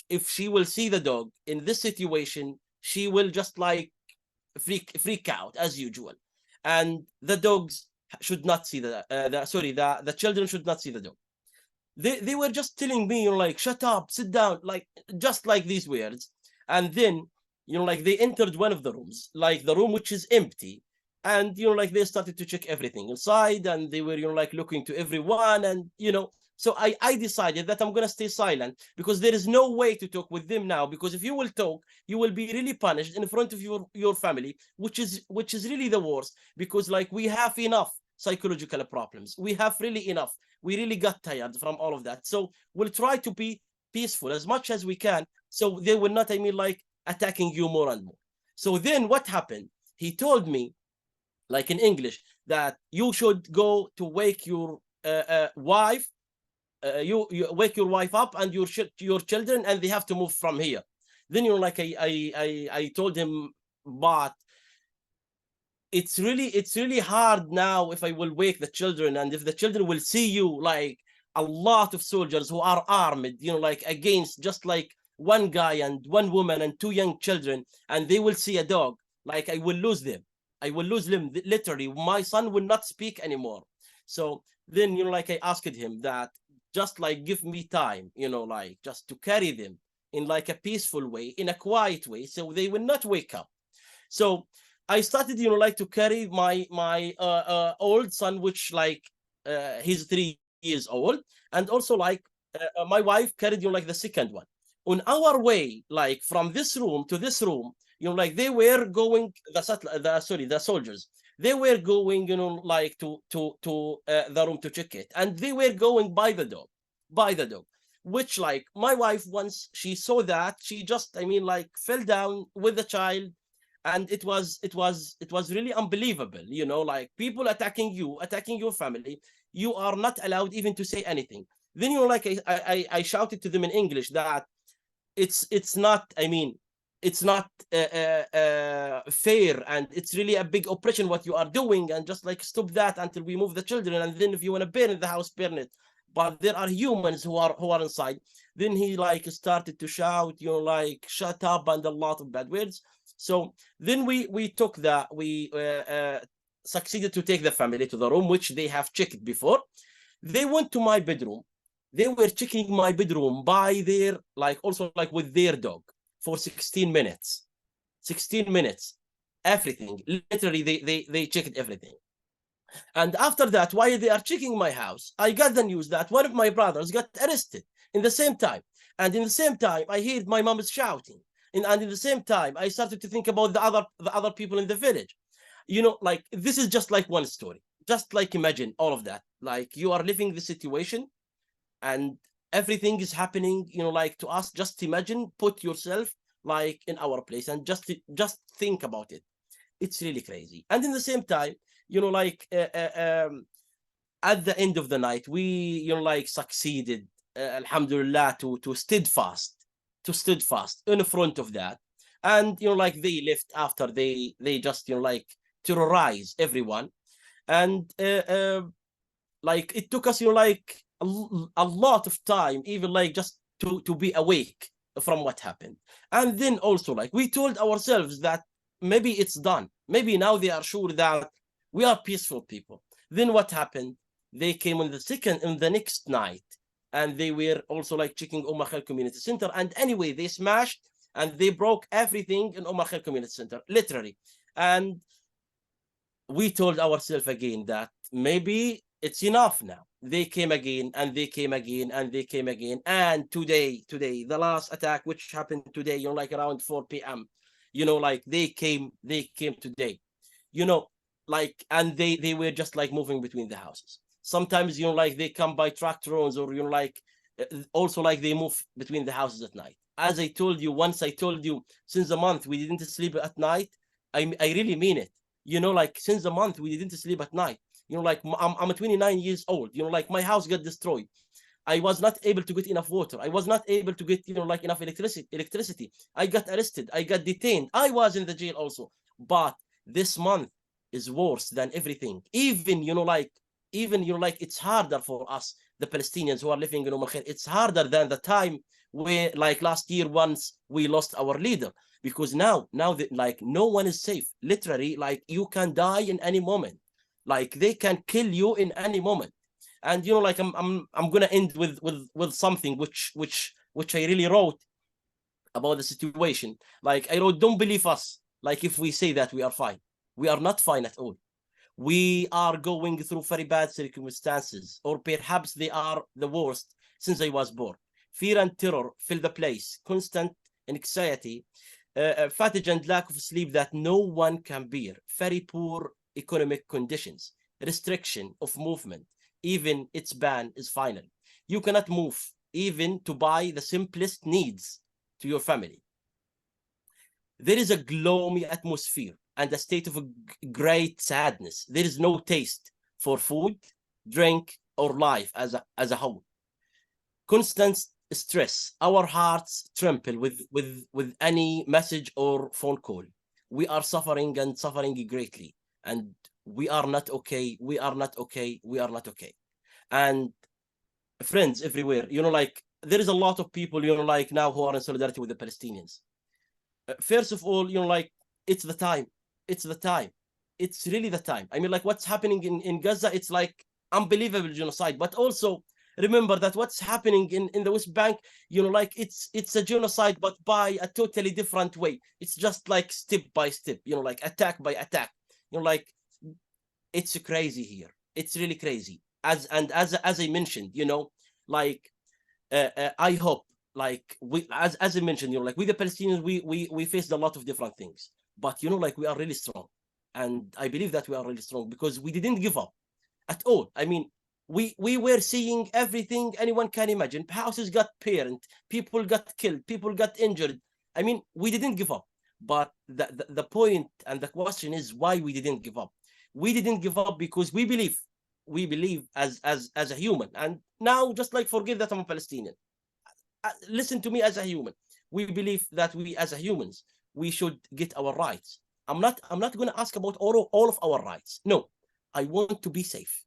if she will see the dog in this situation, she will just like freak out as usual, and the dogs should not see the children should not see the dog. They were just telling me, like, shut up, sit down, like just like these words. And then, like they entered one of the rooms, like the room which is empty, and like they started to check everything inside, and they were like looking to everyone, and so I decided that I'm gonna stay silent, because there is no way to talk with them now, because if you will talk, you will be really punished in front of your family, which is really the worst, because like we have enough psychological problems, we have really enough, we really got tired from all of that. So we'll try to be peaceful as much as we can, so they will not, like attacking you more and more. So then what happened, he told me, like in English, that you should go to wake your wife, you wake your wife up and your children, and they have to move from here. Then like I told him, but it's really hard now if I will wake the children, and if the children will see you, like a lot of soldiers who are armed, like against just like one guy and one woman and two young children, and they will see a dog, like I will lose them. I will lose them, literally. My son will not speak anymore. So then, like I asked him that, just like give me time, like just to carry them in like a peaceful way, in a quiet way, so they will not wake up. So I started, like to carry my old son, which like he's 3 years old, and also like my wife carried, like the second one. On our way, like from this room to this room, like they were going, the soldiers, they were going, like to the room to check it, and they were going by the dog, which like my wife, once she saw that, she just, like fell down with the child. And it was really unbelievable, like people attacking you, attacking your family. You are not allowed even to say anything. Then, like I shouted to them in English that it's not, it's not fair, and it's really a big oppression what you are doing, and just like stop that until we move the children, and then if you want to burn the house, burn it. But there are humans who are inside. Then he like started to shout, like shut up, and a lot of bad words. So then we took that, we succeeded to take the family to the room, which they have checked before. They went to my bedroom. They were checking my bedroom by their, like also like with their dog, for 16 minutes. 16 minutes. Everything. Literally, they checked everything. And after that, while they are checking my house, I got the news that one of my brothers got arrested in the same time. And in the same time, I heard my mom is shouting. And in the same time, I started to think about the other people in the village. Like this is just like one story. Just like imagine all of that. Like you are living the situation, and everything is happening, like to us. Just imagine, put yourself like in our place, and just think about it. It's really crazy. And in the same time, like at the end of the night, we like succeeded, alhamdulillah, to steadfast in front of that. And like they left after they just like terrorize everyone. And like it took us like a lot of time, even like just to be awake from what happened. And then also like we told ourselves that maybe it's done, maybe now they are sure that we are peaceful people. Then what happened? They came on the next night, and they were also like checking Khair Community Center. And anyway, they smashed and they broke everything in Khair Community Center, literally. And we told ourselves again that maybe it's enough now. They came again, and they came again, and they came again. And today, the last attack, which happened today, like around 4 p.m., like they came today, like, and they were just like moving between the houses. Sometimes, like they come by tractors, or, like also like they move between the houses at night. As I told you, once I told you, since a month we didn't sleep at night. I really mean it. Like since a month we didn't sleep at night. Like I'm 29 years old. Like my house got destroyed. I was not able to get enough water. I was not able to get, like enough electricity. I got arrested. I got detained. I was in the jail also. But this month is worse than everything. Even, like it's harder for us the Palestinians who are living in Khair. It's harder than the time where, like last year, once we lost our leader, because now that like no one is safe. Literally, like you can die in any moment. Like they can kill you in any moment. And you know, like I'm gonna end with something which I really wrote about the situation. Like I wrote, don't believe us. Like if we say that we are fine, we are not fine at all. We are going through very bad circumstances, or perhaps they are the worst since I was born. Fear and terror fill the place, constant anxiety, fatigue and lack of sleep that no one can bear, very poor economic conditions, restriction of movement, even its ban is final. You cannot move even to buy the simplest needs to your family. There is a gloomy atmosphere and a state of great sadness. There is no taste for food, drink, or life as a whole. Constant stress. Our hearts tremble with any message or phone call. We are suffering and suffering greatly, and we are not okay. We are not okay. We are not okay. And friends everywhere, you know, like there is a lot of people, you know, like now who are in solidarity with the Palestinians. First of all, you know, like it's the time. It's the time. It's really the time. I mean, like what's happening in Gaza, it's like unbelievable genocide. But also remember that what's happening in the West Bank, you know, like it's a genocide, but by a totally different way. It's just like step by step, you know, like attack by attack. You know, like it's crazy here. It's really crazy. As I mentioned, you know, like I hope, like we as I mentioned, you know, like we the Palestinians, we faced a lot of different things, but you know, like we are really strong, and I believe that we are really strong because we didn't give up at all. I mean, we were seeing everything anyone can imagine. Houses got burned, people got killed, people got injured. I mean, we didn't give up. But the point and the question is why we didn't give up. We didn't give up because we believe as a human. And now, just like forgive that I'm a Palestinian, listen to me as a human. We believe that we as a humans, we should get our rights. I'm not going to ask about all of our rights. No, I want to be safe.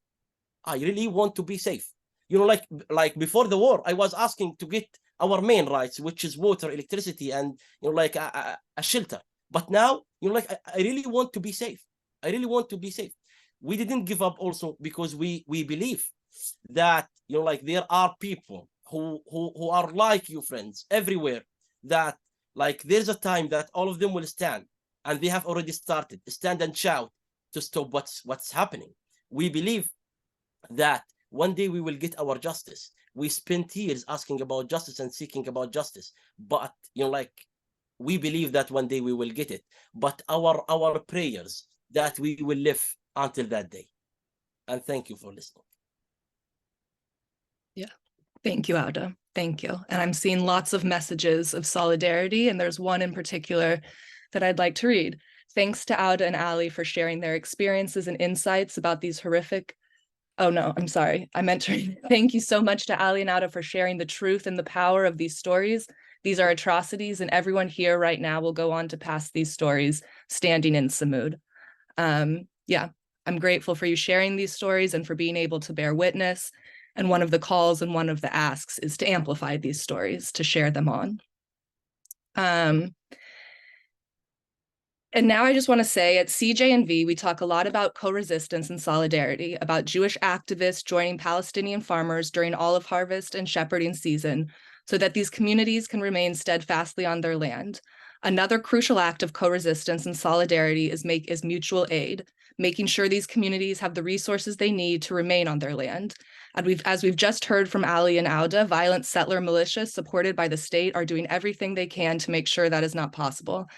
I really want to be safe. You know, like before the war, I was asking to get our main rights, which is water, electricity, and you know, like a shelter. But now, you know, like I really want to be safe. I really want to be safe. We didn't give up also because we believe that, you know, like there are people who are like you, friends, everywhere, that like there's a time that all of them will stand, and they have already started, stand and shout to stop what's happening. We believe that one day we will get our justice. We spent years asking about justice and seeking about justice, but you know, like we believe that one day we will get it. But our prayers that we will live until that day. And thank you for listening. Yeah. Thank you, Auda. Thank you. And I'm seeing lots of messages of solidarity, and there's one in particular that I'd like to read. Thanks to Auda and Ali for sharing their experiences and insights about these horrific. Oh no, I'm sorry. I meant to read. Thank you so much to Ali and Auda for sharing the truth and the power of these stories. These are atrocities, and everyone here right now will go on to pass these stories standing in Samud. Yeah, I'm grateful for you sharing these stories and for being able to bear witness. And one of the calls and one of the asks is to amplify these stories, to share them on. And now I just want to say at CJNV, we talk a lot about co-resistance and solidarity, about Jewish activists joining Palestinian farmers during olive harvest and shepherding season so that these communities can remain steadfastly on their land. Another crucial act of co-resistance and solidarity is mutual aid, making sure these communities have the resources they need to remain on their land. And as we've just heard from Ali and Auda, violent settler militias supported by the state are doing everything they can to make sure that is not possible.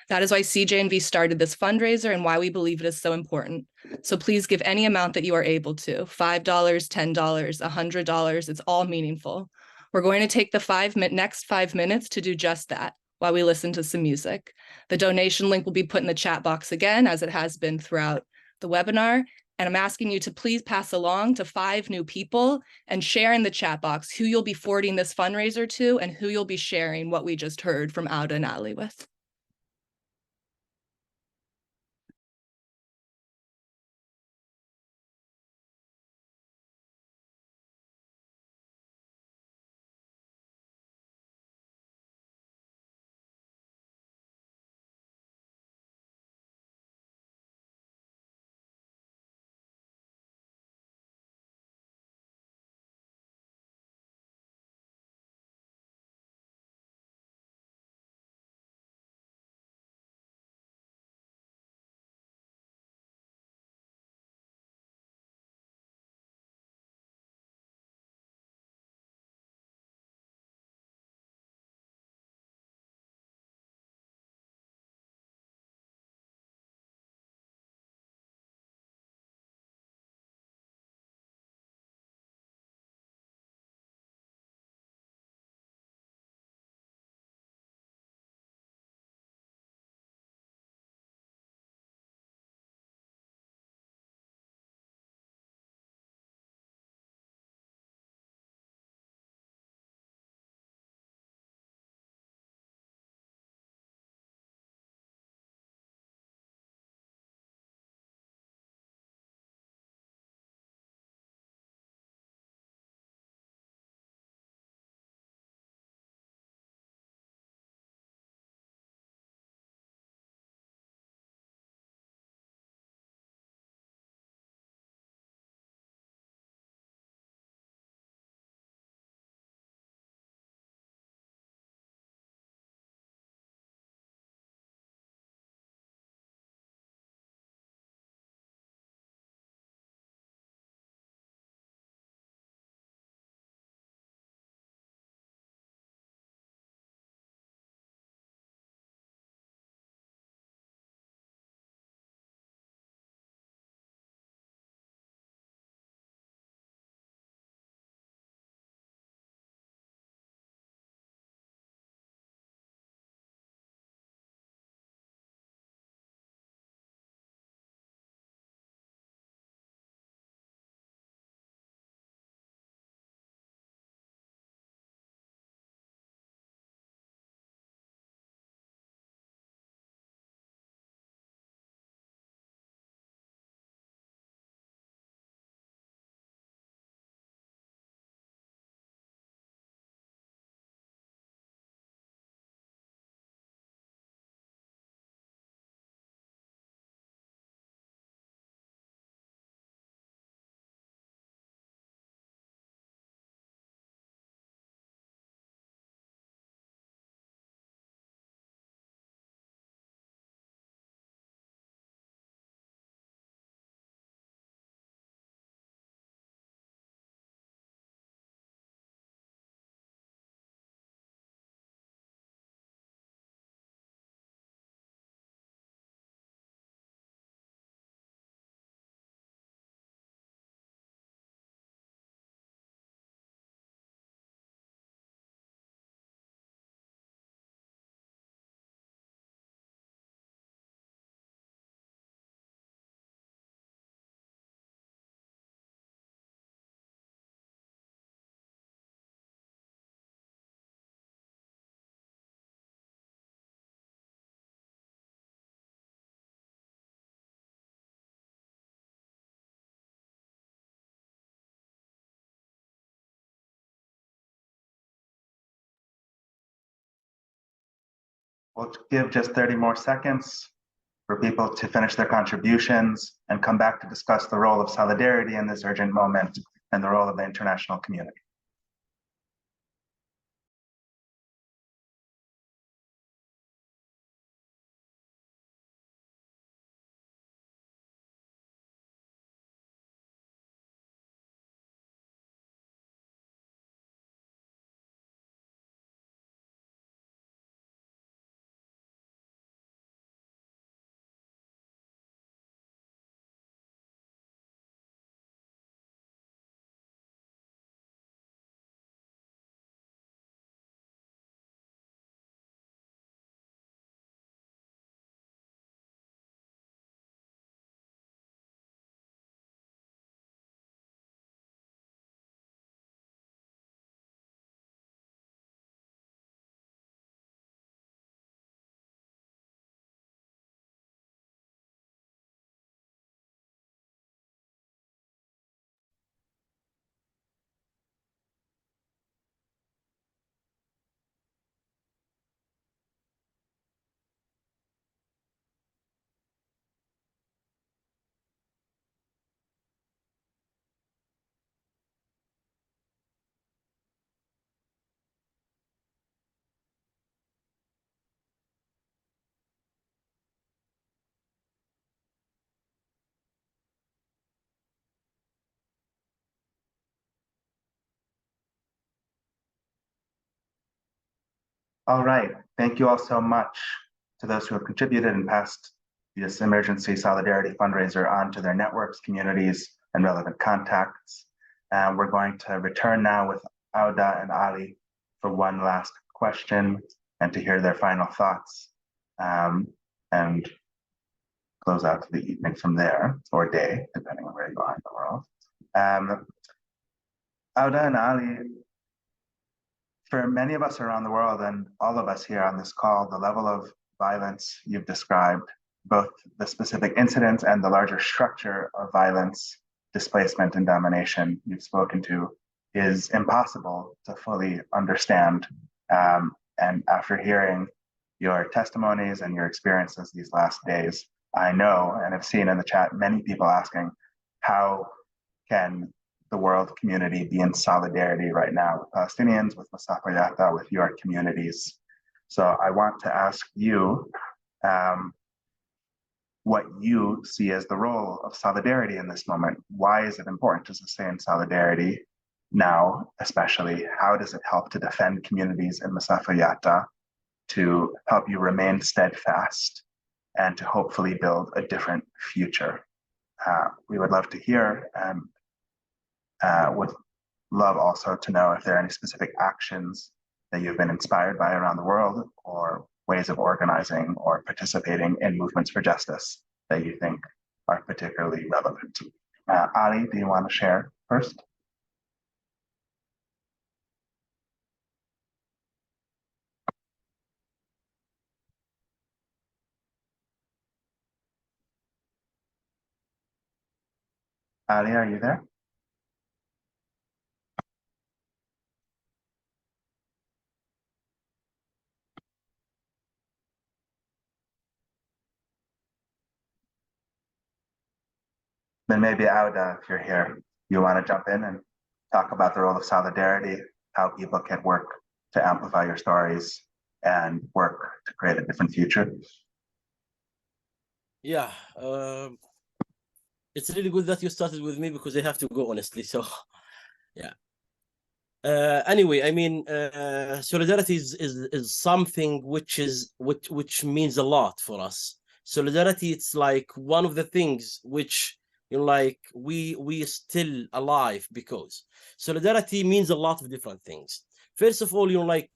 That is why CJNV started this fundraiser and why we believe it is so important. So please give any amount that you are able to, $5, $10, $100, it's all meaningful. We're going to take the next 5 minutes to do just that while we listen to some music. The donation link will be put in the chat box again, as it has been throughout the webinar. And I'm asking you to please pass along to 5 new people and share in the chat box who you'll be forwarding this fundraiser to and who you'll be sharing what we just heard from Auda and Ali with. We'll give just 30 more seconds for people to finish their contributions and come back to discuss the role of solidarity in this urgent moment and the role of the international community. All right, thank you all so much to those who have contributed and passed this emergency solidarity fundraiser on to their networks, communities, and relevant contacts. And we're going to return now with Auda and Ali for one last question and to hear their final thoughts and close out the evening from there, or day, depending on where you are in the world. Auda and Ali, for many of us around the world and all of us here on this call, the level of violence you've described, both the specific incidents and the larger structure of violence, displacement, and domination you've spoken to is impossible to fully understand. And after hearing your testimonies and your experiences these last days, I know and have seen in the chat many people asking, how can the world community be in solidarity right now with Palestinians, with Mustafa Yatta, with your communities? So I want to ask you what you see as the role of solidarity in this moment. Why is it important to sustain solidarity now, especially? How does it help to defend communities in Mustafa Yatta, to help you remain steadfast and to hopefully build a different future? We would love to hear, and would love also to know if there are any specific actions that you've been inspired by around the world, or ways of organizing or participating in movements for justice that you think are particularly relevant. Ali, do you want to share first? Ali, are you there? Then maybe Auda, if you're here, you want to jump in and talk about the role of solidarity, how people can work to amplify your stories and work to create a different future. Yeah, it's really good that you started with me because I have to go, honestly. So, yeah. Anyway, I mean, solidarity is something which means a lot for us. Solidarity, it's like one of the things which, you know, like we still alive, because solidarity means a lot of different things. First of all, you know, like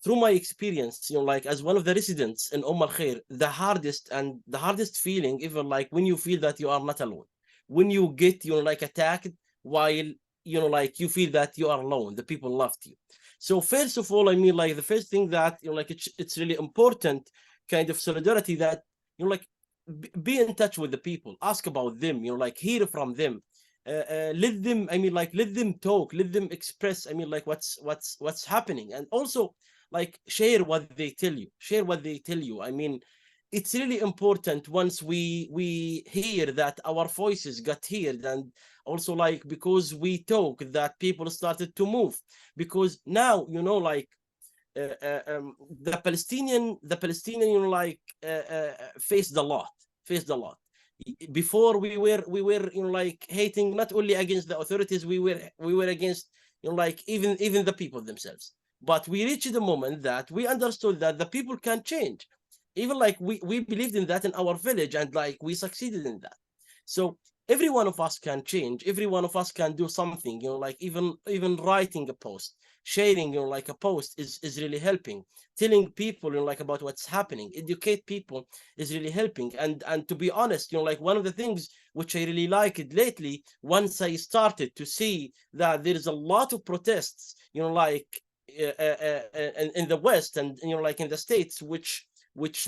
through my experience, you know, like as one of the residents in Al Khair, the hardest feeling ever, like when you feel that you are not alone, when you get, you know, like attacked while, you know, like you feel that you are alone, the people loved you. So first of all, I mean, like the first thing that, you know, like it's really important kind of solidarity, that, you know, like be in touch with the people, ask about them, you know, like hear from them, let them, I mean, like let them talk, let them express, I mean, like what's happening. And also like share what they tell you, share what they tell you. I mean, it's really important once we hear that our voices got heard, and also like because we talk that people started to move, because now like the Palestinian like faced a lot, faced a lot. Before we were like hating not only against the authorities, we were against like even the people themselves. But we reached the moment that we understood that the people can change. Even like we believed in that in our village, and like we succeeded in that. So every one of us can change, every one of us can do something, like even writing a post, sharing like a post is really helping. Telling people like about what's happening, educate people is really helping. And to be honest, like one of the things which I really liked lately, once I started to see that there is a lot of protests like in the West, and like in the States, which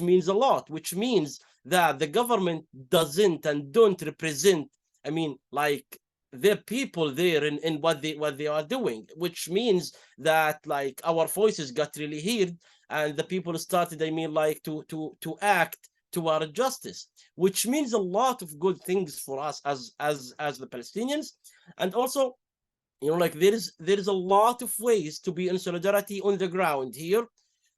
means a lot, which means that the government doesn't and don't represent, I mean, like the people there in what they are doing, which means that like our voices got really heard, and the people started, I mean, like to act toward justice, which means a lot of good things for us as the Palestinians. And also, like there is a lot of ways to be in solidarity on the ground here.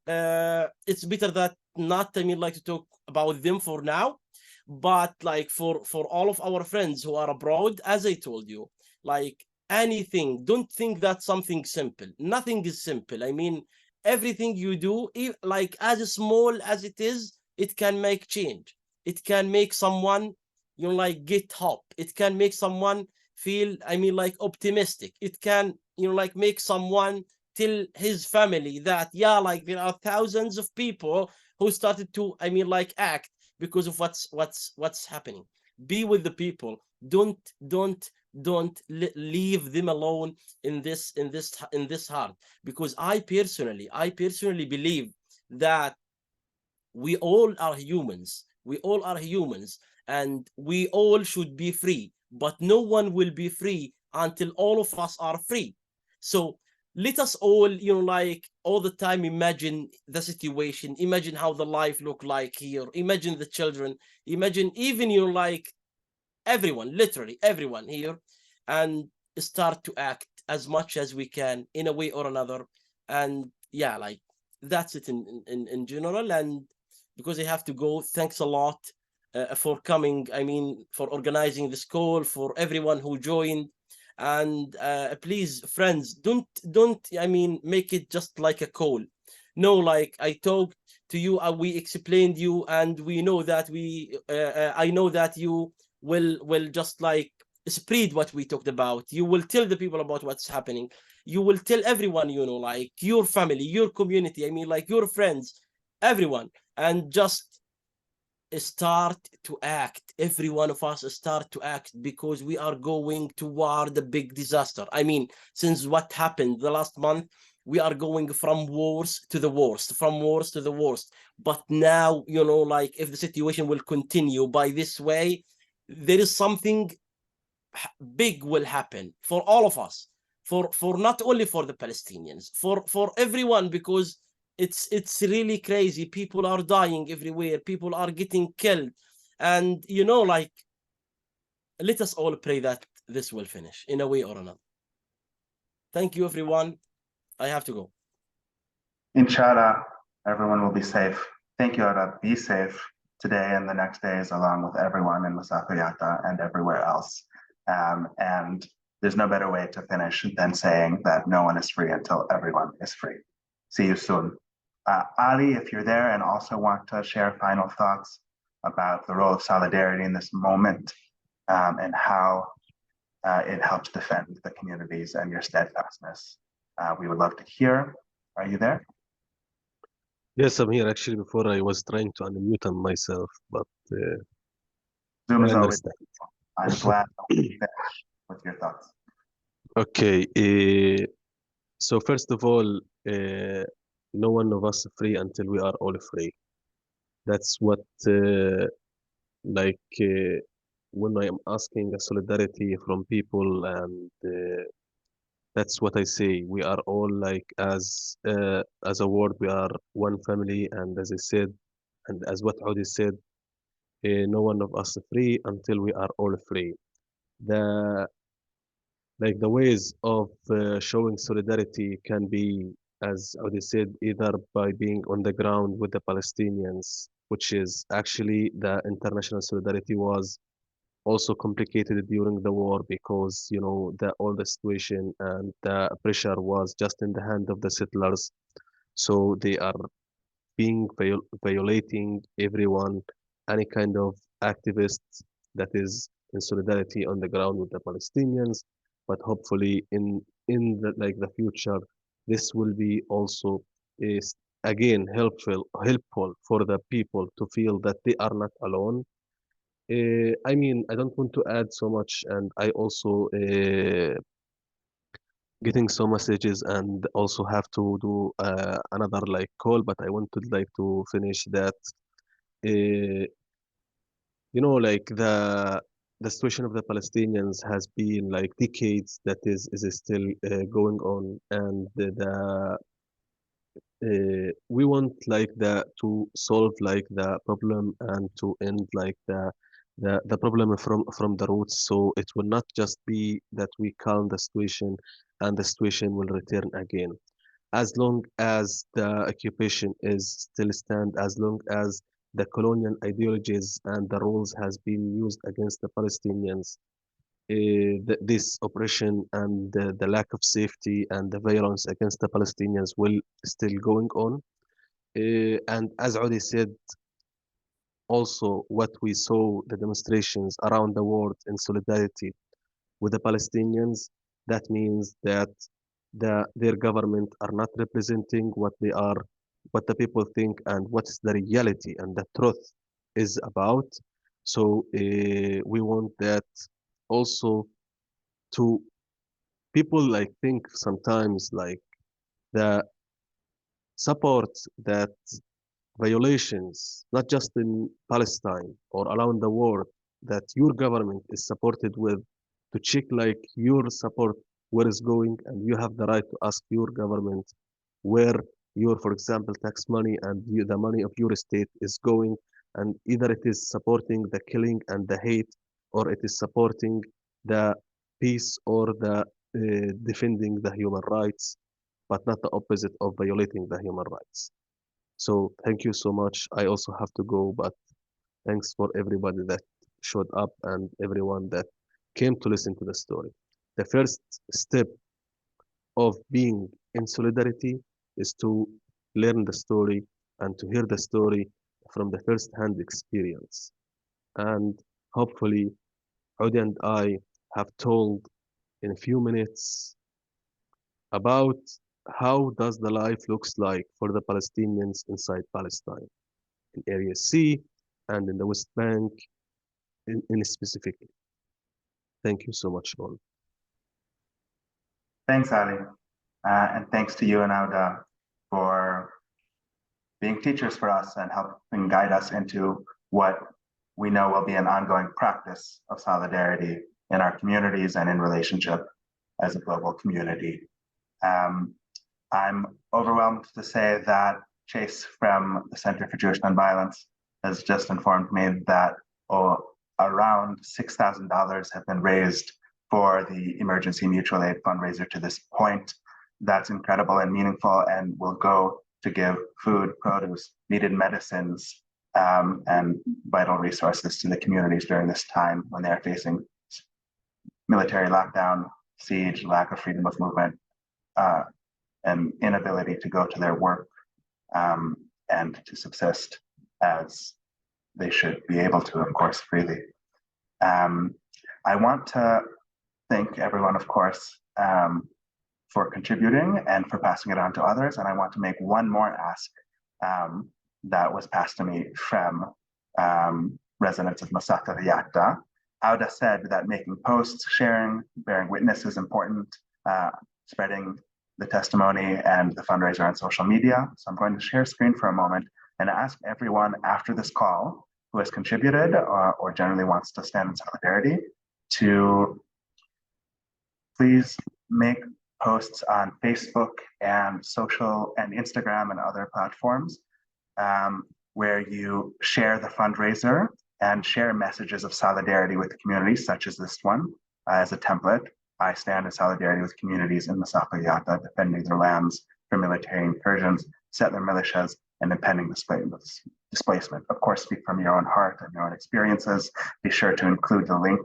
It's better that not, I mean, like to talk about them for now, but like for all of our friends who are abroad, as I told you, like anything, don't think that something simple. Nothing is simple. I mean, everything you do, like as small as it is, it can make change. It can make someone like get hope. It can make someone feel, I mean, like optimistic. It can like make someone tell his family that, yeah, like there are thousands of people who started to, I mean, like act because of what's happening. Be with the people. Don't leave them alone in this hard. Because I personally believe that we all are humans. We all are humans, and we all should be free. But no one will be free until all of us are free. So let us all, like all the time imagine the situation, imagine how the life look like here, imagine the children, imagine even like everyone, literally everyone here, and start to act as much as we can in a way or another. And yeah, like that's it in general. And because I have to go, thanks a lot for coming, I mean, for organizing this call, for everyone who joined. And please, friends, don't I mean, make it just like a call. No, like I talked to you, we explained you, and we know that I know that you will just like spread what we talked about. You will tell the people about what's happening. You will tell everyone, like your family, your community, I mean, like your friends, everyone. And just start to act. Every one of us start to act, because we are going toward a big disaster. I mean, since what happened the last month, we are going from wars to the worst, from wars to the worst. But now, like if the situation will continue by this way, there is something big will happen for all of us, for not only for the Palestinians, for everyone, because it's really crazy. People are dying everywhere, people are getting killed. And like, let us all pray that this will finish in a way or another. Thank you, everyone. I have to go. Inshallah, everyone will be safe. Thank you, Arab. Be safe today and the next days, along with everyone in Masafiyata and everywhere else. And there's no better way to finish than saying that no one is free until everyone is free. See you soon. Ali, if you're there and also want to share final thoughts about the role of solidarity in this moment, and how it helps defend the communities and your steadfastness, we would love to hear. Are you there? Yes, I'm here. Actually, before I was trying to unmute myself, but Zoom is I always. understand. I'm glad to finish with your thoughts. Okay. So first of all, no one of us free until we are all free. That's what, like, when I am asking a solidarity from people, and That's what I say. We are all like as a world, we are one family, and as I said, and as what Audi said, no one of us is free until we are all free. The like the ways of showing solidarity can be, as Audi said, either by being on the ground with the Palestinians, which is actually the international solidarity was also complicated during the war because the all the situation and the pressure was just in the hand of the settlers, so they are being violating everyone, any kind of activists that is in solidarity on the ground with the Palestinians. But hopefully in the future, this will be also is again helpful for the people to feel that they are not alone. I mean, I don't want to add so much, and I also getting some messages and also have to do another like call, but I wanted like to finish that. Uh, like the situation of the Palestinians has been like decades that is still going on, and we want like the to solve like the problem and to end like the problem from the roots, so it will not just be that we calm the situation and the situation will return again. As long as the occupation is still stand, as long as the colonial ideologies and the rules has been used against the Palestinians, this oppression and the lack of safety and the violence against the Palestinians will still going on. And as Odi said, also what we saw the demonstrations around the world in solidarity with the Palestinians, that means that their government are not representing what they are, what the people think, and what's the reality and the truth is about. So we want that also to people like think sometimes like the support that violations, not just in Palestine or around the world, that your government is supported with, to check like your support where is going, and you have the right to ask your government where your, for example, tax money and the money of your state is going, and either it is supporting the killing and the hate, or it is supporting the peace or the defending the human rights, but not the opposite of violating the human rights. So thank you so much. I also have to go, but thanks for everybody that showed up and everyone that came to listen to the story. The first step of being in solidarity is to learn the story and to hear the story from the first-hand experience. And hopefully, Udi and I have told in a few minutes about how does the life looks like for the Palestinians inside Palestine, in Area C and in the West Bank in specifically. Thank you so much, all. Thanks, Ali. And thanks to you and Auda for being teachers for us and helping guide us into what we know will be an ongoing practice of solidarity in our communities and in relationship as a global community. I'm overwhelmed to say that Chase from the Center for Jewish Nonviolence has just informed me that around $6,000 have been raised for the Emergency Mutual Aid fundraiser to this point. That's incredible and meaningful, and will go to give food, produce, needed medicines, and vital resources to the communities during this time when they're facing military lockdown, siege, lack of freedom of movement, and inability to go to their work and to subsist as they should be able to, of course, freely. I want to thank everyone, of course, for contributing and for passing it on to others. And I want to make one more ask that was passed to me from residents of Masaka Riyadh. Auda said that making posts, sharing, bearing witness is important, spreading the testimony and the fundraiser on social media. So I'm going to share screen for a moment and ask everyone after this call who has contributed or generally wants to stand in solidarity to please make posts on Facebook and social and Instagram and other platforms where you share the fundraiser and share messages of solidarity with the community, such as this one as a template. I stand in solidarity with communities in Masafa Yatta defending their lands from military incursions, settler militias, and impending displacement. Of course, speak from your own heart and your own experiences. Be sure to include the link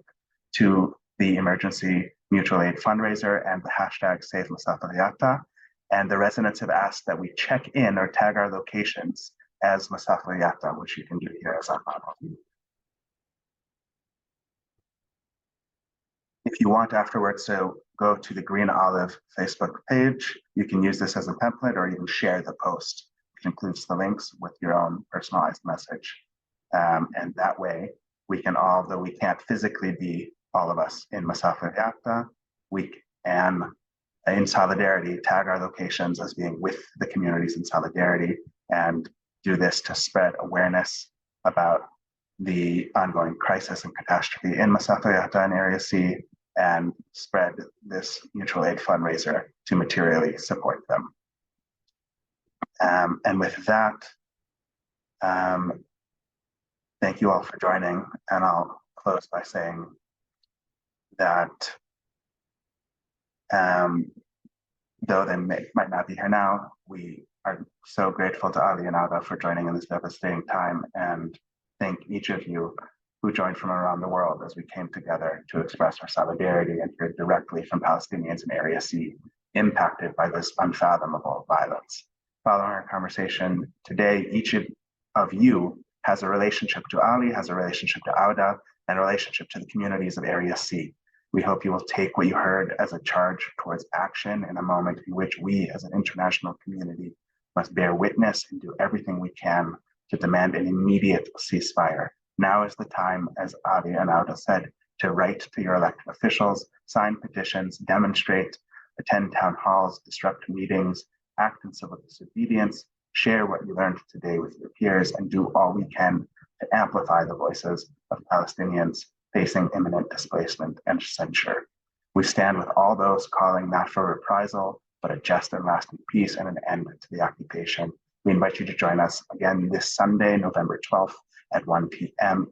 to the emergency mutual aid fundraiser and the hashtag Save Masafa Yatta. And the residents have asked that we check in or tag our locations as Masafa Yatta, which you can do here as our model. If you want afterwards to go to the Green Olive Facebook page, you can use this as a template or even share the post, which includes the links with your own personalized message. And that way we can all, though we can't physically be all of us in Masafa Yatta, we can, in solidarity, tag our locations as being with the communities in solidarity and do this to spread awareness about the ongoing crisis and catastrophe in Masafa Yatta and Area C, and spread this mutual aid fundraiser to materially support them. And with that, thank you all for joining. And I'll close by saying that though they might not be here now, we are so grateful to Ali and Ada for joining in this devastating time, and thank each of you who joined from around the world as we came together to express our solidarity and hear directly from Palestinians in Area C impacted by this unfathomable violence. Following our conversation today, each of you has a relationship to Ali, has a relationship to Auda, and a relationship to the communities of Area C. We hope you will take what you heard as a charge towards action in a moment in which we as an international community must bear witness and do everything we can to demand an immediate ceasefire. Now is the time, as Adi and Auda said, to write to your elected officials, sign petitions, demonstrate, attend town halls, disrupt meetings, act in civil disobedience, share what you learned today with your peers, and do all we can to amplify the voices of Palestinians facing imminent displacement and censure. We stand with all those calling not for reprisal, but a just and lasting peace and an end to the occupation. We invite you to join us again this Sunday, November 12th at 1 p.m.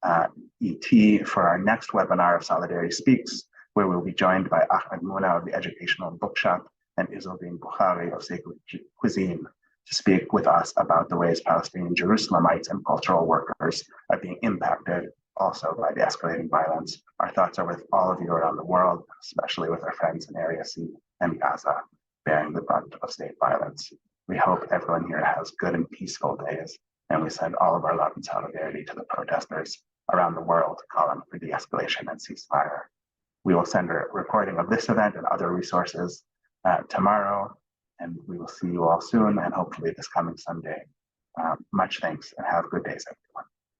ET for our next webinar of Solidarity Speaks, where we'll be joined by Ahmed Mouna of the Educational Bookshop and Izzaldin Bukhari of Sacred Cuisine to speak with us about the ways Palestinian Jerusalemites and cultural workers are being impacted also by the escalating violence. Our thoughts are with all of you around the world, especially with our friends in Area C and Gaza, bearing the brunt of state violence. We hope everyone here has good and peaceful days, and we send all of our love and solidarity to the protesters around the world calling for de-escalation and ceasefire. We will send a recording of this event and other resources tomorrow, and we will see you all soon and hopefully this coming Sunday. Much thanks and have good days, everyone.